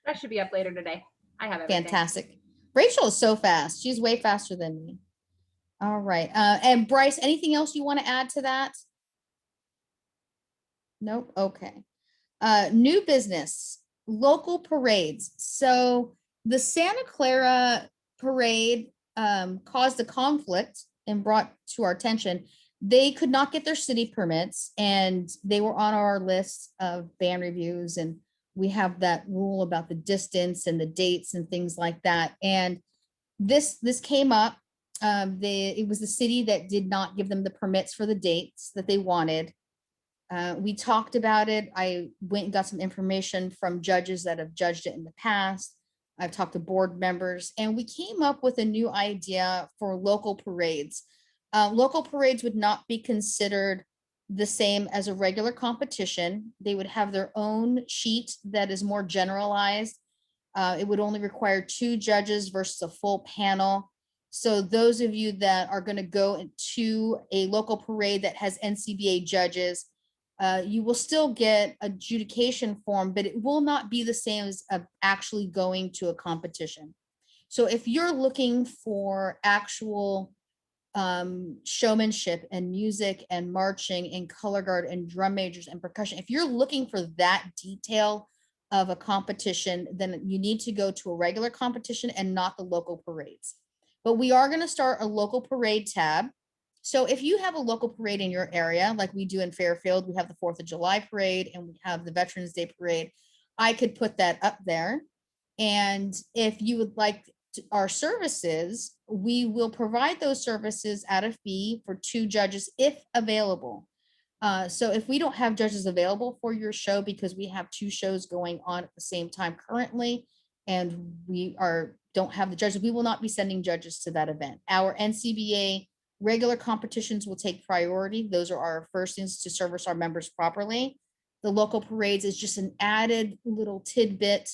That should be up later today. I have everything. Fantastic. Rachel is so fast. She's way faster than me. All right. And Bryce, anything else you want to add to that? Nope. Okay. New business, local parades. So the Santa Clara parade caused a conflict and brought to our attention. They could not get their city permits, and they were on our list of band reviews, and we have that rule about the distance and the dates and things like that. And this came up. It was the city that did not give them the permits for the dates that they wanted. We talked about it. I went and got some information from judges that have judged it in the past. I've talked to board members, and we came up with a new idea for local parades. Local parades would not be considered the same as a regular competition. They would have their own sheet that is more generalized. It would only require 2 judges versus a full panel. So those of you that are going to go to a local parade that has NCBA judges, you will still get adjudication form, but it will not be the same as actually going to a competition. So if you're looking for actual showmanship and music and marching and color guard and drum majors and percussion, if you're looking for that detail of a competition, then you need to go to a regular competition and not the local parades. But we are going to start a local parade tab. So if you have a local parade in your area, like we do in Fairfield, we have the 4th of July parade and we have the Veterans Day parade, I could put that up there. And if you would like our services, we will provide those services at a fee for 2 judges if available. So if we don't have judges available for your show, because we have 2 shows going on at the same time currently, and we don't have the judges, we will not be sending judges to that event. Our NCBA regular competitions will take priority. Those are our first things to service our members properly. The local parades is just an added little tidbit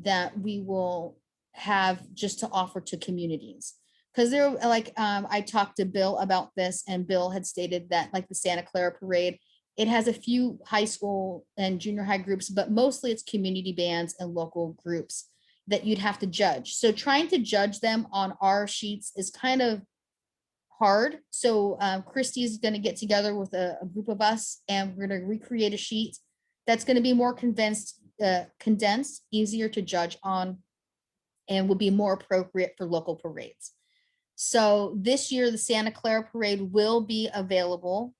that we will have just to offer to communities. Because they're like, I talked to Bill about this, and Bill had stated that like the Santa Clara parade, it has a few high school and junior high groups, but mostly it's community bands and local groups that you'd have to judge. So trying to judge them on our sheets is kind of hard. So Christy is going to get together with a group of us, and we're going to recreate a sheet that's going to be more condensed, easier to judge on, and will be more appropriate for local parades. So this year, the Santa Clara parade will be available,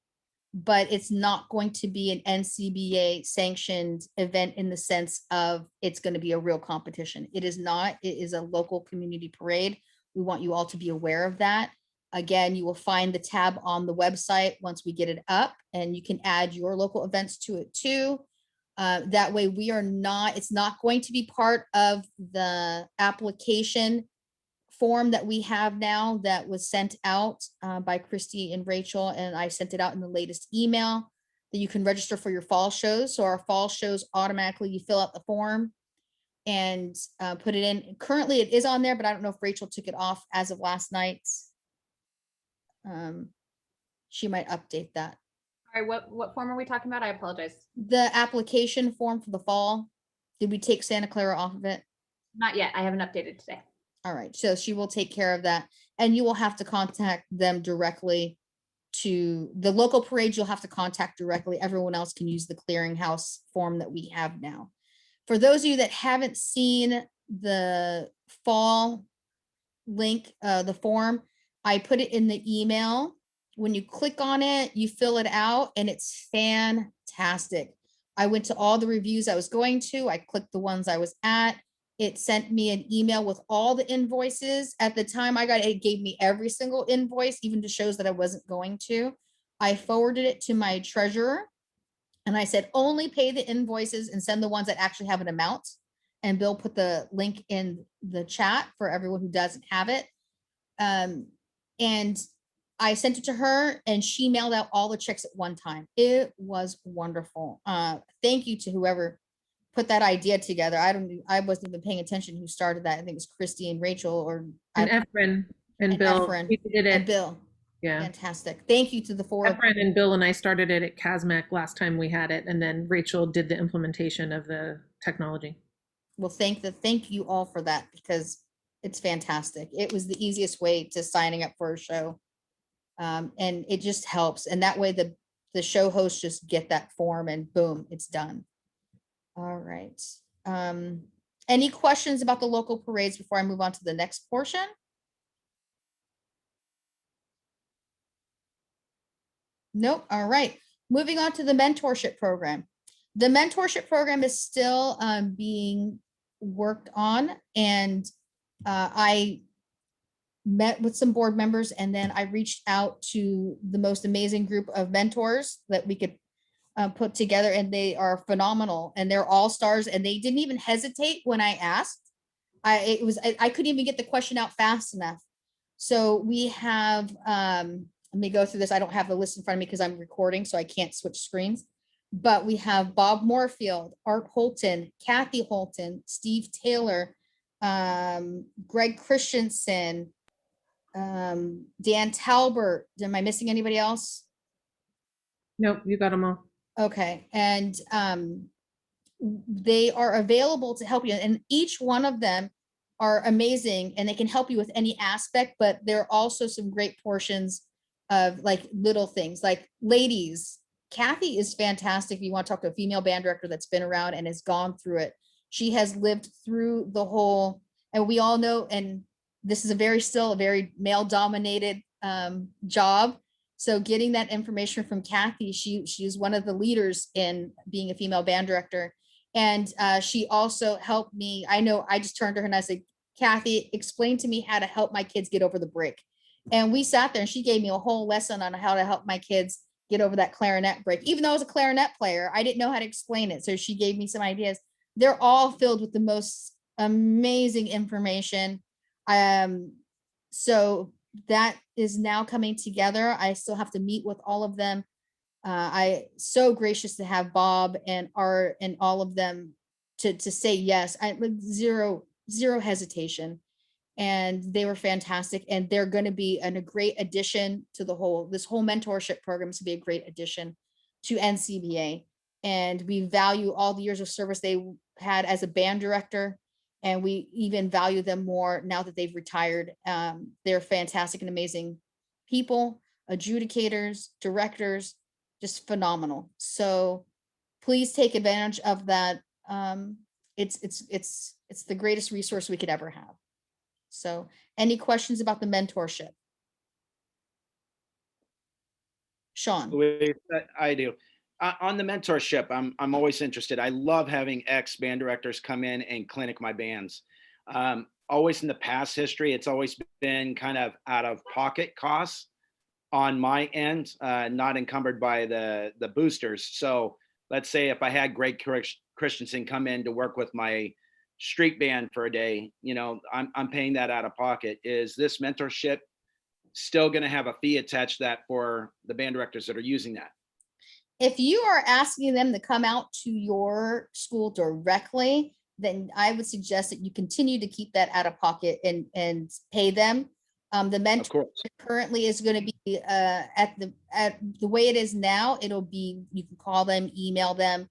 but it's not going to be an NCBA sanctioned event in the sense of it's going to be a real competition. It is not. It is a local community parade. We want you all to be aware of that. Again, you will find the tab on the website once we get it up, and you can add your local events to it too. That way it's not going to be part of the application form that we have now that was sent out by Christy and Rachel, and I sent it out in the latest email that you can register for your fall shows. So our fall shows, automatically you fill out the form and put it in. Currently it is on there, but I don't know if Rachel took it off as of last night. She might update that. All right, what form are we talking about? I apologize. The application form for the fall. Did we take Santa Clara off of it? Not yet. I haven't updated today. All right, so she will take care of that, and you will have to contact them directly. To the local parades, you'll have to contact directly. Everyone else can use the clearinghouse form that we have now. For those of you that haven't seen the fall link, the form, I put it in the email. When you click on it, you fill it out, and it's fantastic. I went to all the reviews I was going to. I clicked the ones I was at. It sent me an email with all the invoices. At the time I got it, it gave me every single invoice, even to shows that I wasn't going to. I forwarded it to my treasurer, and I said, only pay the invoices and send the ones that actually have an amount. And Bill put the link in the chat for everyone who doesn't have it. And I sent it to her, and she mailed out all the checks at one time. It was wonderful. Thank you to whoever put that idea together. I wasn't even paying attention who started that. I think it was Christy and Rachel or And Efren and Bill. Efren We did and it. Bill. Yeah. Fantastic. Thank you to the four of Efren and Bill and I started it at CASMAC last time we had it, and then Rachel did the implementation of the technology. Well, thank you all for that, because it's fantastic. It was the easiest way to signing up for a show. And it just helps. And that way the show hosts just get that form and boom, it's done. All right. Any questions about the local parades before I move on to the next portion? Nope. All right. Moving on to the mentorship program. The mentorship program is still being worked on, and I met with some board members, and then I reached out to the most amazing group of mentors that we could put together, and they are phenomenal, and they're all stars, and they didn't even hesitate when I asked. I couldn't even get the question out fast enough. So we have, let me go through this. I don't have the list in front of me because I'm recording, so I can't switch screens. But we have Bob Moorfield, Art Holton, Kathy Holton, Steve Taylor, Greg Christensen, Dan Talbert. Am I missing anybody else? Nope, you got them all. Okay, and they are available to help you, and each one of them are amazing, and they can help you with any aspect, but there are also some great portions of like little things, like ladies. Kathy is fantastic. If you want to talk to a female band director that's been around and has gone through it, she has lived through the whole, and we all know, and this is still a very male dominated job. So getting that information from Kathy, she's one of the leaders in being a female band director. And she also helped me. I know I just turned to her and I said, Kathy, explain to me how to help my kids get over the break. And we sat there and she gave me a whole lesson on how to help my kids get over that clarinet break. Even though I was a clarinet player, I didn't know how to explain it. So she gave me some ideas. They're all filled with the most amazing information. So that is now coming together. I still have to meet with all of them. I so gracious to have Bob and Art and all of them to say yes. I like zero hesitation, and they were fantastic. And they're going to be a great addition to this whole mentorship program is to be a great addition to NCBA. And we value all the years of service they had as a band director. And we even value them more now that they've retired. They're fantastic and amazing people, adjudicators, directors, just phenomenal. So please take advantage of that. It's the greatest resource we could ever have. So any questions about the mentorship? Sean. I do. On the mentorship, I'm always interested. I love having ex band directors come in and clinic my bands. Always in the past history, it's always been kind of out of pocket costs on my end, not encumbered by the boosters. So let's say if I had Greg Christensen come in to work with my street band for a day, I'm paying that out of pocket. Is this mentorship still going to have a fee attached to that for the band directors that are using that? If you are asking them to come out to your school directly, then I would suggest that you continue to keep that out of pocket and pay them. The mentor currently is going to be at the way it is now. It'll be, you can call them, email them,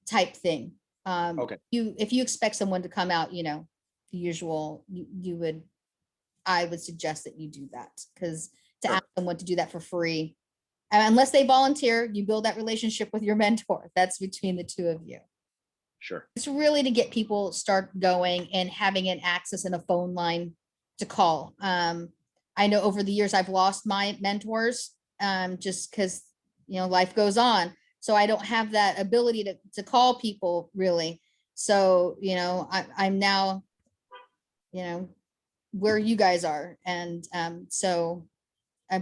type thing. Okay. If you expect someone to come out, the usual, I would suggest that you do that, because to ask someone to do that for free, unless they volunteer, you build that relationship with your mentor. That's between the two of you. Sure. It's really to get people start going and having an access and a phone line to call. I know over the years I've lost my mentors just because, life goes on. So I don't have that ability to call people really. So, I'm now, where you guys are. And so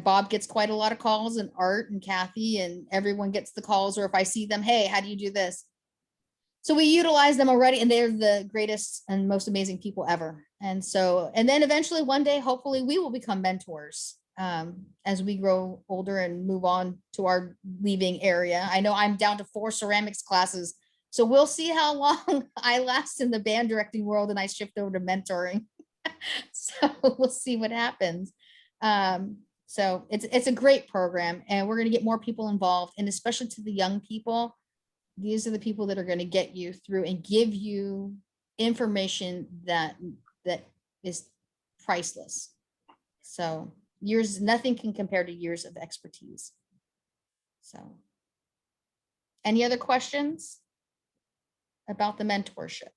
Bob gets quite a lot of calls, and Art and Kathy and everyone gets the calls, or if I see them, hey, how do you do this? So we utilize them already, and they're the greatest and most amazing people ever. And so, and then eventually one day, hopefully we will become mentors as we grow older and move on to our leaving area. I know I'm down to 4 ceramics classes So we'll see how long I last in the band directing world and I shift over to mentoring. So we'll see what happens. So it's a great program, and we're going to get more people involved, and especially to the young people. These are the people that are going to get you through and give you information that is priceless. So nothing can compare to years of expertise. So any other questions about the mentorship?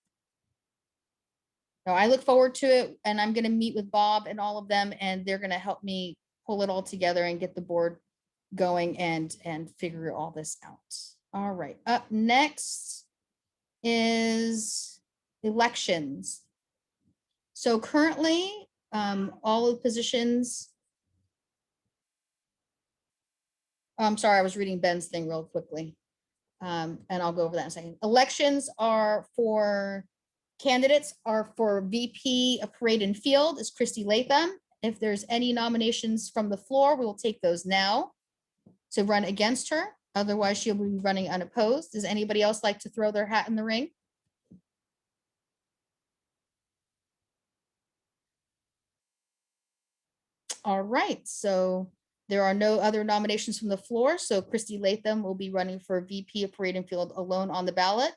No, I look forward to it, and I'm going to meet with Bob and all of them, and they're going to help me pull it all together and get the board going and figure all this out. All right, up next is elections. So currently, all of the positions. I'm sorry, I was reading Ben's thing real quickly. And I'll go over that in a second. Elections are for candidates are for VP of Parade and Field is Christy Latham. If there's any nominations from the floor, we will take those now to run against her. Otherwise, she'll be running unopposed. Does anybody else like to throw their hat in the ring? All right, so there are no other nominations from the floor. So Christy Latham will be running for VP of Parade and Field alone on the ballot.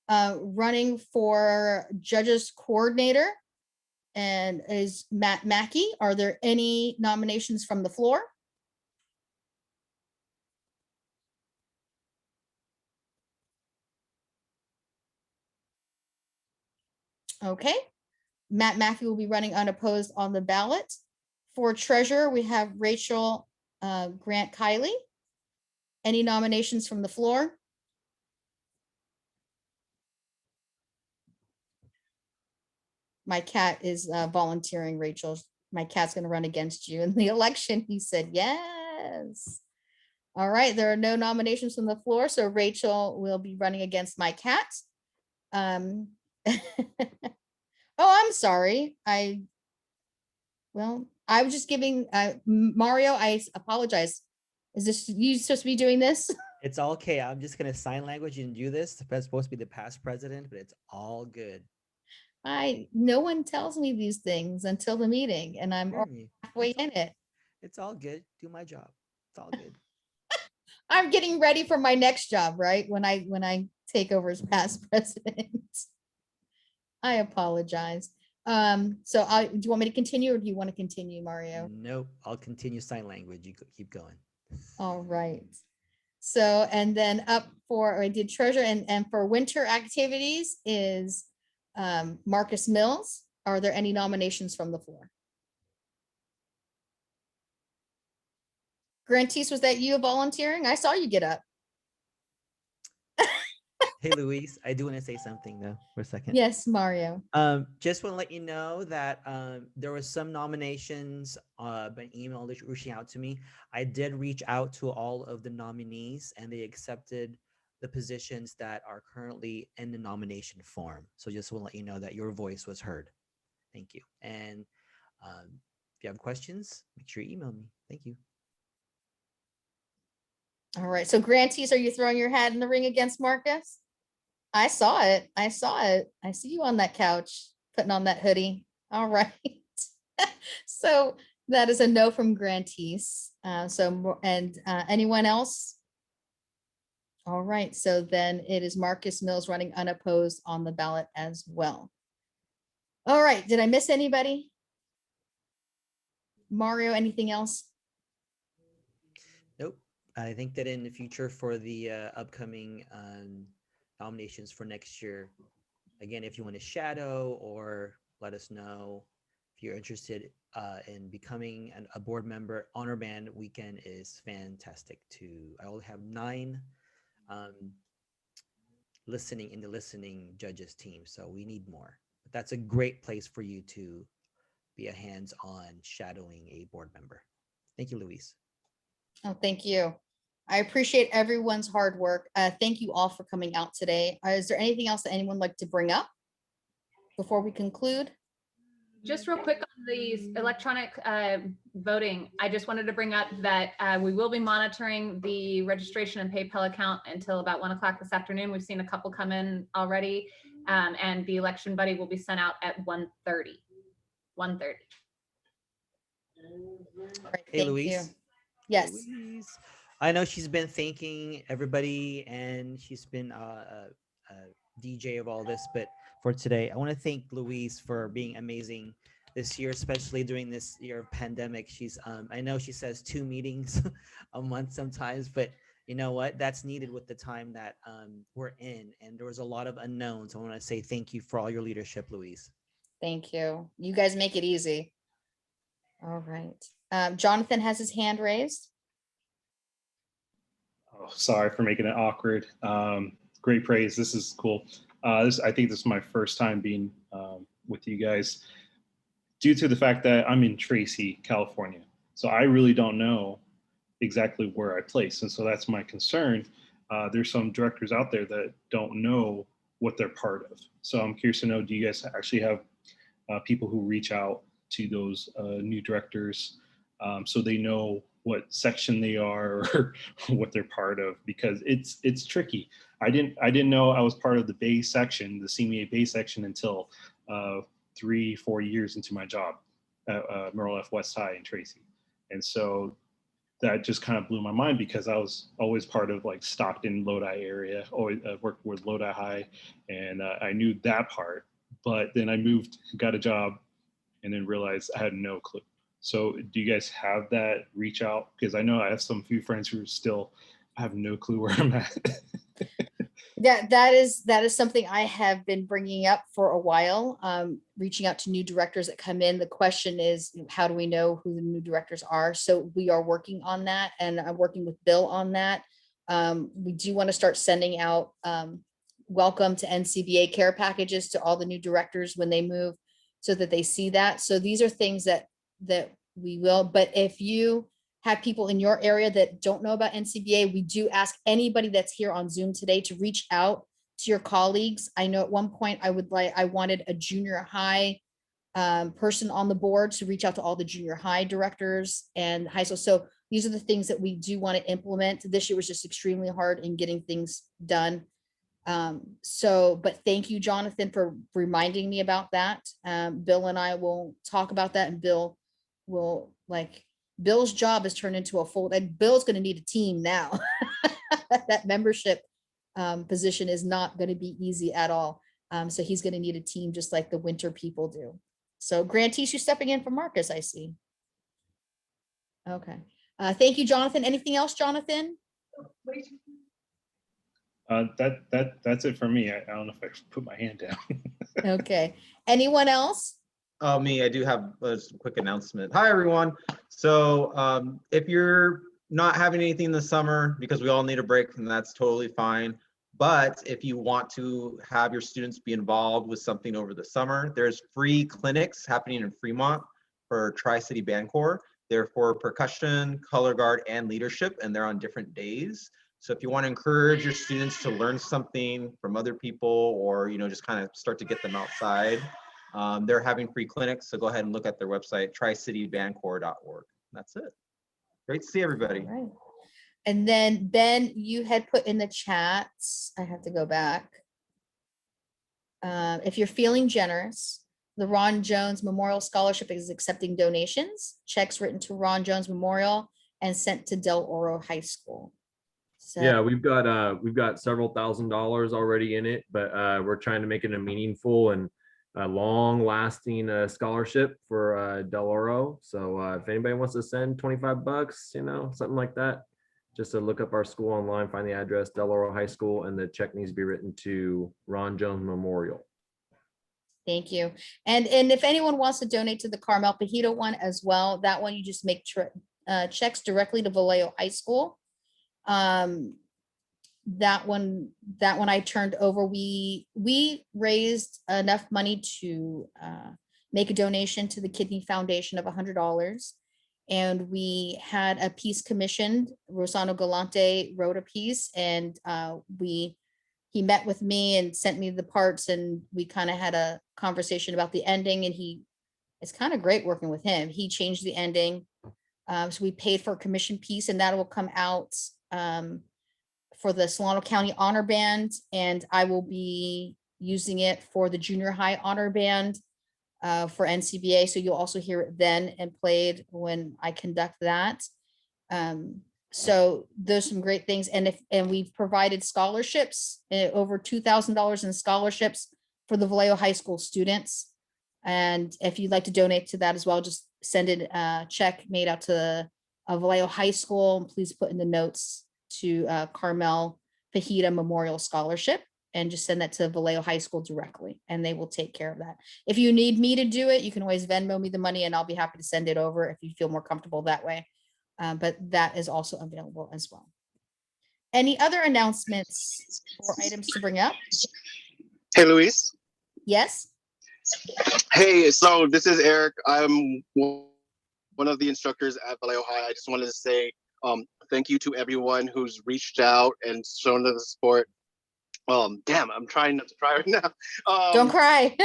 Running for Judges Coordinator and is Matt Mackey. Are there any nominations from the floor? Okay, Matt Mackey will be running unopposed on the ballot. For Treasurer, we have Rachel Grant Kiley. Any nominations from the floor? My cat is volunteering, Rachel. My cat's going to run against you in the election. He said, yes. All right, there are no nominations from the floor, so Rachel will be running against my cat. Oh, I'm sorry. I was just giving Mario, I apologize. Is this you supposed to be doing this? It's all okay. I'm just gonna sign language and do this. It's supposed to be the past president, but it's all good. No one tells me these things until the meeting, and I'm halfway in it. It's all good. Do my job. It's all good. I'm getting ready for my next job, right? When I take over as past president. I apologize. So do you want me to continue, or do you want to continue, Mario? Nope. I'll continue sign language. You keep going. All right. So, and then up for, I did treasure and for winter activities is Marcus Mills. Are there any nominations from the floor? Grantis, was that you volunteering? I saw you get up. Hey, Luis, I do want to say something though for a second. Yes, Mario. Just want to let you know that there was some nominations by email reaching out to me. I did reach out to all of the nominees, and they accepted the positions that are currently in the nomination form. So just want to let you know that your voice was heard. Thank you. And if you have questions, make sure you email me. Thank you. All right. So Grantees, are you throwing your hat in the ring against Marcus? I saw it. I saw it. I see you on that couch putting on that hoodie. All right. So that is a no from Grantees. Anyone else? All right. So then it is Marcus Mills running unopposed on the ballot as well. All right. Did I miss anybody? Mario, anything else? Nope. I think that in the future for the upcoming nominations for next year, again, if you want to shadow or let us know if you're interested in becoming a board member, Honor Band weekend is fantastic too. I only have 9 listening judges team, so we need more. But that's a great place for you to be a hands-on shadowing a board member. Thank you, Luis. Oh, thank you. I appreciate everyone's hard work. Thank you all for coming out today. Is there anything else that anyone would like to bring up before we conclude? Just real quick on the electronic voting, I just wanted to bring up that we will be monitoring the registration and PayPal account until about 1 o'clock this afternoon. We've seen a couple come in already, and the election buddy will be sent out at 1:30. 1:30. Hey, Thank Louise. you. Yes. Louise. I know she's been thanking everybody and she's been a DJ of all this, but for today, I want to thank Louise for being amazing this year, especially during this year of pandemic. She's, I know she says 2 meetings a month sometimes, but you know what? That's needed with the time that we're in. And there was a lot of unknowns. I want to say thank you for all your leadership, Louise. Thank you. You guys make it easy. All right. Jonathan has his hand raised. Oh, sorry for making it awkward. Great praise. This is cool. I think this is my first time being with you guys due to the fact that I'm in Tracy, California. So I really don't know exactly where I place. And so that's my concern. There's some directors out there that don't know what they're part of. So I'm curious to know, do you guys actually have people who reach out to those new directors so they know what section they are or what they're part of? Because it's tricky. I didn't know I was part of the Bay section, the CMEA Bay section, until 3-4 years into my job at Merle F. West High in Tracy. And so that just kind of blew my mind because I was always part of like Stockton, Lodi area, always worked with Lodi High, and I knew that part. But then I moved, got a job, and then realized I had no clue. So do you guys have that reach out? Because I know I have some few friends who still have no clue where I'm at. That is something I have been bringing up for a while, reaching out to new directors that come in. The question is, how do we know who the new directors are? So we are working on that, and I'm working with Bill on that. We do want to start sending out welcome to NCBA care packages to all the new directors when they move, so that they see that. So these are things that we will. But if you have people in your area that don't know about NCBA, we do ask anybody that's here on Zoom today to reach out to your colleagues. I know at one point I wanted a junior high person on the board to reach out to all the junior high directors and high school. So these are the things that we do want to implement. This year was just extremely hard in getting things done. But thank you, Jonathan, for reminding me about that. Bill and I will talk about that, and Bill will, Bill's job has turned into a full, and Bill's going to need a team now. That membership position is not going to be easy at all. So he's going to need a team just like the winter people do. So Grantice, you stepping in for Marcus, I see. Okay. Thank you, Jonathan. Anything else, Jonathan? That's it for me. I don't know if I put my hand down. Okay. Anyone else? Oh, me, I do have a quick announcement. Hi, everyone. So if you're not having anything this summer, because we all need a break, and that's totally fine. But if you want to have your students be involved with something over the summer, there's free clinics happening in Fremont for Tri-City Band Corps. They're for percussion, color guard, and leadership, and they're on different days. So if you want to encourage your students to learn something from other people, or just kind of start to get them outside, they're having free clinics. So go ahead and look at their website, tricitybandcorps.org. That's it. Great to see everybody. All right. And then Ben, you had put in the chats, I have to go back. If you're feeling generous, the Ron Jones Memorial Scholarship is accepting donations, checks written to Ron Jones Memorial and sent to Del Oro High School. So, yeah, we've got several $1,000s already in it, but we're trying to make it a meaningful and long-lasting scholarship for Del Oro. So if anybody wants to send $25, something like that, just to look up our school online, find the address, Del Oro High School, and the check needs to be written to Ron Jones Memorial. thank you. And if anyone wants to donate to the Carmel Pajito one as well, that one you just make checks directly to Vallejo High School. That one I turned over. We raised enough money to make a donation to the Kidney Foundation of $100. And we had a piece commissioned. Rosano Galante wrote a piece, and he met with me and sent me the parts, and we kind of had a conversation about the ending, and he it's kind of great working with him. He changed the ending. So we paid for a commission piece, and that will come out for the Solano County Honor Band, and I will be using it for the junior high honor band for NCBA. So you'll also hear it then and played when I conduct that. So there's some great things, and we've provided scholarships, over $2,000 in scholarships for the Vallejo High School students. And if you'd like to donate to that as well, just send in a check made out to Vallejo High School. Please put in the notes to Carmel Fajita Memorial Scholarship, and just send that to Vallejo High School directly, and they will take care of that. If you need me to do it, you can always Venmo me the money, and I'll be happy to send it over if you feel more comfortable that way. But that is also available as well. Any other announcements or items to bring up? Hey, Luis. Yes. Hey, so this is Eric. I'm one of the instructors at Vallejo High. I just wanted to say thank you to everyone who's reached out and shown the support. Damn, I'm trying not to cry right now. Don't cry.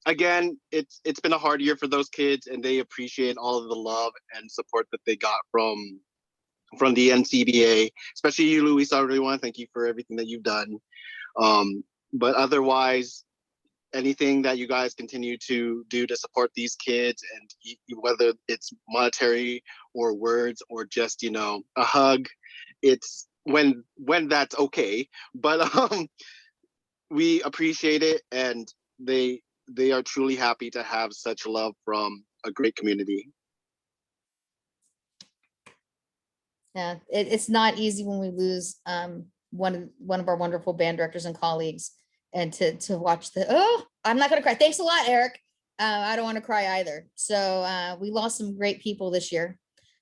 Again, it's been a hard year for those kids, and they appreciate all of the love and support that they got from the NCBA, especially you, Luis. I really want to thank you for everything that you've done. But otherwise, anything that you guys continue to do to support these kids, and whether it's monetary or words or just, a hug, it's when that's okay. But we appreciate it, and they are truly happy to have such love from a great community. Yeah, it's not easy when we lose one of our wonderful band directors and colleagues, and to watch I'm not gonna cry. Thanks a lot, Eric. I don't want to cry either. So we lost some great people this year,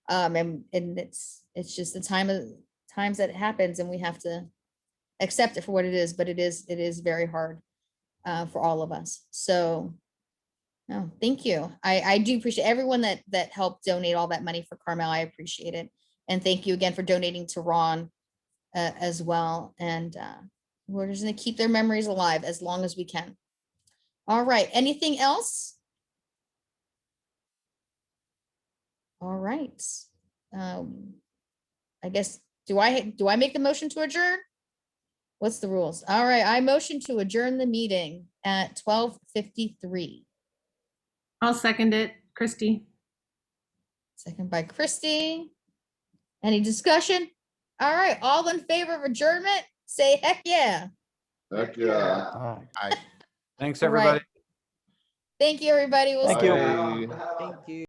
and it's just the times that it happens, and we have to accept it for what it is. But it is very hard for all of us. So no, thank you. I do appreciate everyone that helped donate all that money for Carmel. I appreciate it. And thank you again for donating to Ron as well. And we're just going to keep their memories alive as long as we can. All right. Anything else? All right. I guess, do I make the motion to adjourn? What's the rules? All right. I motion to adjourn the meeting at 12:53. I'll second it, Christy. Second by Christy. Any discussion? All right, all in favor of adjournment, say heck yeah. Heck yeah. Thanks, All right. everybody. Thank you, everybody. We'll Thank see you. you. Thank you.